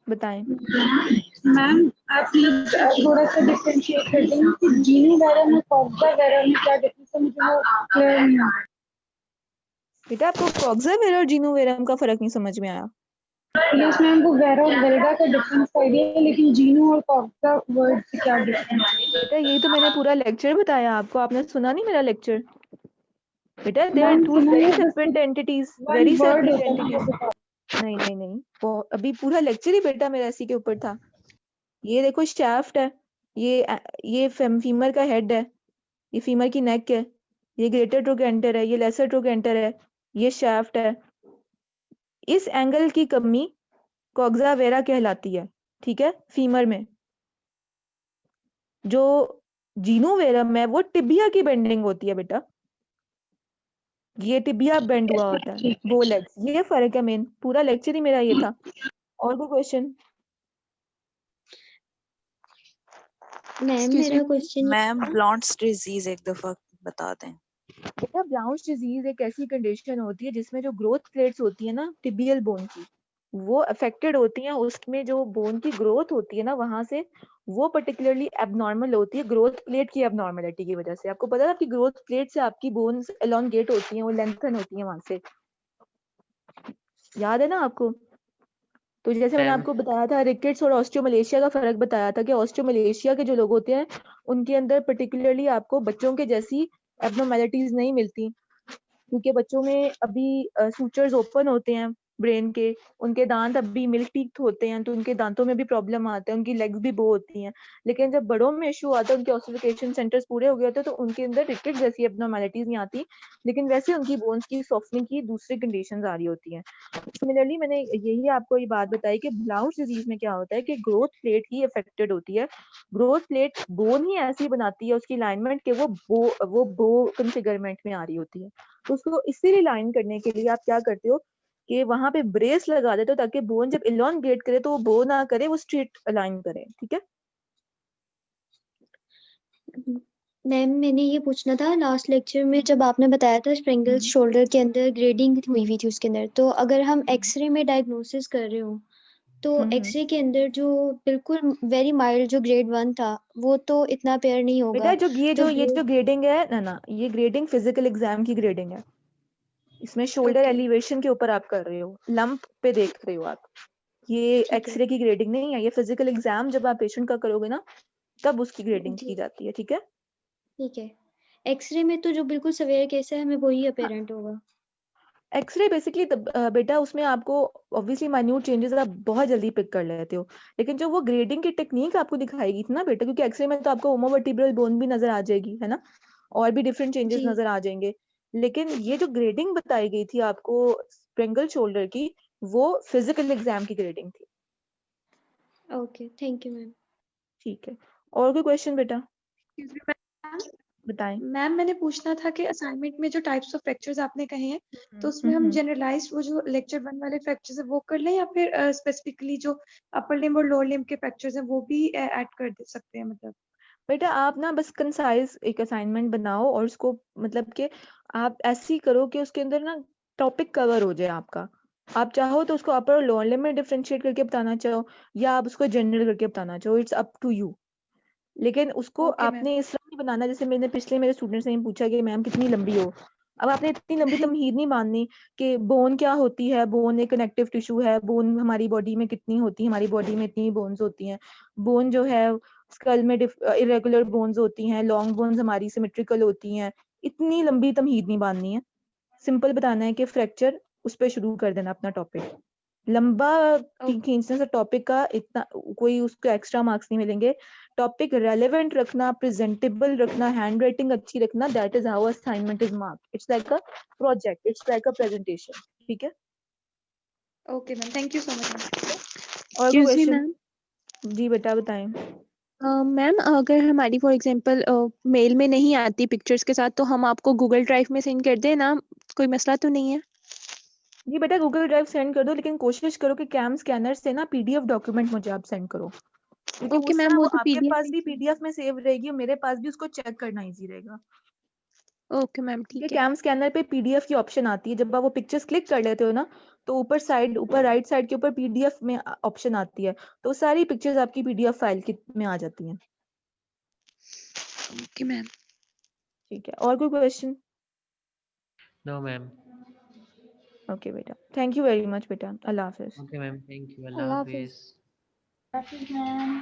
बताएं. मैम आप प्लीज थोड़ा सा डिफरेंशिएट कर देंगे कि जीनोवेरम और कॉक्सा वेरम में क्या डिफरेंस है, मुझे वो क्लियर नहीं हुआ. बेटा आपको कॉक्सा वेरा और जीनोवेरम का फर्क नहीं समझ में आया? यस मैम, वो वेरा और वेल्डा का डिफरेंस आइडिया है, लेकिन जीनो और कॉक्सा वर्ड से क्या डिफरेंस है? बेटा यही तो मैंने पूरा लेक्चर बताया आपको, आपने सुना नहीं मेरा लेक्चर? बेटा they are two very separate entities, very separate entities. नहीं, वो अभी पूरा लेक्चर ही बेटा मेरा इसी के ऊपर था. ये देखो शाफ्ट है, ये फीमर का हेड है, ये फीमर की नेक है, ये ग्रेटर ट्रोकेंटर है, ये लेसर ट्रोकेंटर है, ये शाफ्ट है. इस एंगल की कमी कॉक्सा वेरा कहलाती है, ठीक है. फीमर में जो जीनोवेरम है वो टिबिया की बेंडिंग होती है बेटा, ये टिबिया बेंड हुआ होता है, बो लेग्स. ये फर्क है मेन. पूरा लेक्चर ही मेरा ये था. और कोई क्वेश्चन? मैम मेरा क्वेश्चन. मैम ब्लॉन्ट्स डिजीज एक दफा बता दें. बेटा ब्लाउंस डिजीज एक ऐसी कंडीशन होती है जिसमें जो ग्रोथ प्लेट्स होती है ना टिबियल बोन की, वो अफेक्टेड होती हैं. उसमें जो बोन की ग्रोथ होती है ना, वहां से वो पर्टिकुलरली एबनॉर्मल होती है ग्रोथ प्लेट की एबनॉर्मलिटी की वजह से. आपको पता है आपकी ग्रोथ प्लेट से आपकी बोन्स एलोंगेट होती हैं, वो लेंथन होती हैं वहां से. याद है ना आपको? तो जैसे मैंने मैम आपको बताया था रिकेट्स और ऑस्टियोमलेशिया का फर्क बताया था कि ऑस्टियोमलेशिया के जो लोग होते हैं उनके अंदर पर्टिकुलरली आपको बच्चों के जैसी एब्नॉर्मेलिटीज नहीं मिलती, क्योंकि बच्चों में अभी सूचर्स ओपन होते हैं ब्रेन के, उनके दांत अभी मिल्क टीथ होते हैं तो उनके दांतों में भी प्रॉब्लम आता है, उनकी लेग्स भी बो होती हैं। लेकिन जब बड़ों में इशू आता है, उनके ऑसिफिकेशन सेंटर्स पूरे हो गए होते हैं, तो उनके अंदर रिकेट जैसी एब्नॉर्मेलिटीज नहीं आती, लेकिन वैसे उनकी बोन्स की सॉफ्टनिंग की दूसरी कंडीशंस आ रही होती हैं। सिमिलरली मैंने यही आपको ये बात बताई कि ब्लाउज डिजीज में क्या होता है कि ग्रोथ प्लेट ही अफेक्टेड होती है। ग्रोथ प्लेट बोन ही ऐसी बनाती है उसकी अलाइनमेंट के वो बो कन्फिगरमेंट में आ रही होती है। तो उसको इसीलिए लाइन करने के लिए आप क्या करते हो कि वहां पे ब्रेस लगा देते हो ताकि बोन जब इलॉन्गेट करे तो वो बो ना करे, वो स्ट्रेट अलाइन करे। ठीक है मैम मैंने ये पूछना था, लास्ट लेक्चर में जब आपने बताया था स्प्रेंगल्स शोल्डर के अंदर ग्रेडिंग हुई हुई थी उसके अंदर, तो अगर हम एक्सरे में डायग्नोसिस कर रहे हो तो एक्सरे के अंदर जो बिल्कुल वेरी माइल्ड जो ग्रेड 1 था वो तो इतना पेयर नहीं बेटा, होगा। जो ये तो जो ग्रेडिंग है ना, ये ग्रेडिंग फिजिकल एग्जाम की ग्रेडिंग है। इसमें शोल्डर ओके एलिवेशन के ऊपर आप कर रहे हो, लंप पे देख रहे हो आप, ये ठीक है एक्सरे की ग्रेडिंग नहीं है। ये फिजिकल एग्जाम जब आप पेशेंट का करोगे ना तब उसकी ग्रेडिंग जी की जाती है। ठीक है ठीक है। एक्सरे में तो जो बिल्कुल सवेयर केस है हमें वही हाँ, अपेरेंट होगा। एक्सरे बेसिकली बेटा उसमें आपको ऑब्वियसली माइन्यूट चेंजेस आप बहुत जल्दी पिक कर लेते हो, लेकिन जो वो ग्रेडिंग की टेक्निक आपको दिखाएगी थी ना बेटा, क्योंकि एक्सरे में तो आपको ओमोवर्टिब्रल बोन भी नजर आ जाएगी है ना, और भी डिफरेंट चेंजेस जी नजर आ जाएंगे, लेकिन ये जो ग्रेडिंग बताई गई थी आपको स्प्रेंगल शोल्डर की, वो फिजिकल एग्जाम की ग्रेडिंग थी। Okay, thank you ma'am. ठीक है, और कोई क्वेश्चन बेटा मैम बताएं। मैम मैंने पूछना था कि असाइनमेंट में जो टाइप्स ऑफ फ्रैक्चर्स आपने कहे हैं तो उसमें हम जनरलाइज्ड वो जो लेक्चर 1 वाले फ्रैक्चर्स है वो कर लें या फिर स्पेसिफिकली जो अपर लिम्ब और लोअर लिम्ब के फ्रैक्चर्स हैं वो भी ऐड कर दे सकते हैं मतलब? बेटा आप ना बस कंसाइज एक असाइनमेंट बनाओ और उसको मतलब कि आप ऐसे ही करो कि उसके अंदर ना टॉपिक कवर हो जाए आपका। आप चाहो तो उसको अपर और लोअर लिम्ब में डिफरेंशिएट करके बताना चाहो, या आप उसको जनरल करके बताना चाहो, इट्स अप टू यू। लेकिन उसको ओके मैम। आपने इस तरह नहीं बनाना जैसे मैंने पिछले मेरे स्टूडेंट्स ने पूछा कि मैम कितनी लंबी हो। अब आपने इतनी लंबी तमहीद नहीं माननी कि बोन क्या होती है, बोन एक कनेक्टिव टिश्यू है, बोन हमारी बॉडी में कितनी होती है, हमारी बॉडी में इतनी बोन्स होती हैं, बोन जो है स्कल में इरेगुलर बोन्स होती हैं, लॉन्ग बोन्स हमारी सिमेट्रिकल होती हैं। इतनी लंबी तमहीद नहीं बांधनी है, सिंपल बताना है कि फ्रैक्चर उस पर शुरू कर देना अपना टॉपिक। लंबा खींचने से टॉपिक का इतना कोई उसको एक्स्ट्रा मार्क्स नहीं मिलेंगे। टॉपिक रेलेवेंट रखना, प्रेजेंटेबल रखना, हैंड राइटिंग अच्छी रखना, that is how assignment is marked. It's like a project, it's like a presentation. ठीक है okay ma'am, thank you so much. और कोई एक्सक्यूज मी क्वेश्चन? मैम। जी बेटा बताएं। मैम अगर हमारी फॉर एग्जांपल मेल में नहीं आती पिक्चर्स के साथ तो हम आपको गूगल ड्राइव में सेंड कर दें ना, कोई मसला तो नहीं है? जी बेटा गूगल ड्राइव सेंड कर दो, लेकिन कोशिश करो कि कैम स्कैनर से ना पीडीएफ डॉक्यूमेंट मुझे आप सेंड करो, क्योंकि ओके उससे मैम, ना वो वो तो आपके पीडीएफ पास में भी ही। पीडीएफ में सेव रहेगी और मेरे पास भी उसको चेक करना इजी रहेगा। ओके मैम, ये ठीक है। कैम स्कैनर पे पीडीएफ की ऑप्शन आती है, जब आप वो पिक्चर्स क्लिक कर लेते हो ना तो ऊपर राइट साइड के ऊपर पीडीएफ में ऑप्शन आती है, तो सारी पिक्चर्स आपकी पीडीएफ फाइल में आ जाती हैं। Okay ma'am. ठीक है, और कोई क्वेश्चन? No ma'am. ओके बेटा, थैंक यू वेरी मच बेटा, अल्लाह हाफिज। Okay ma'am, thank you, Allah Allah हाफिज। हाफिज। मैम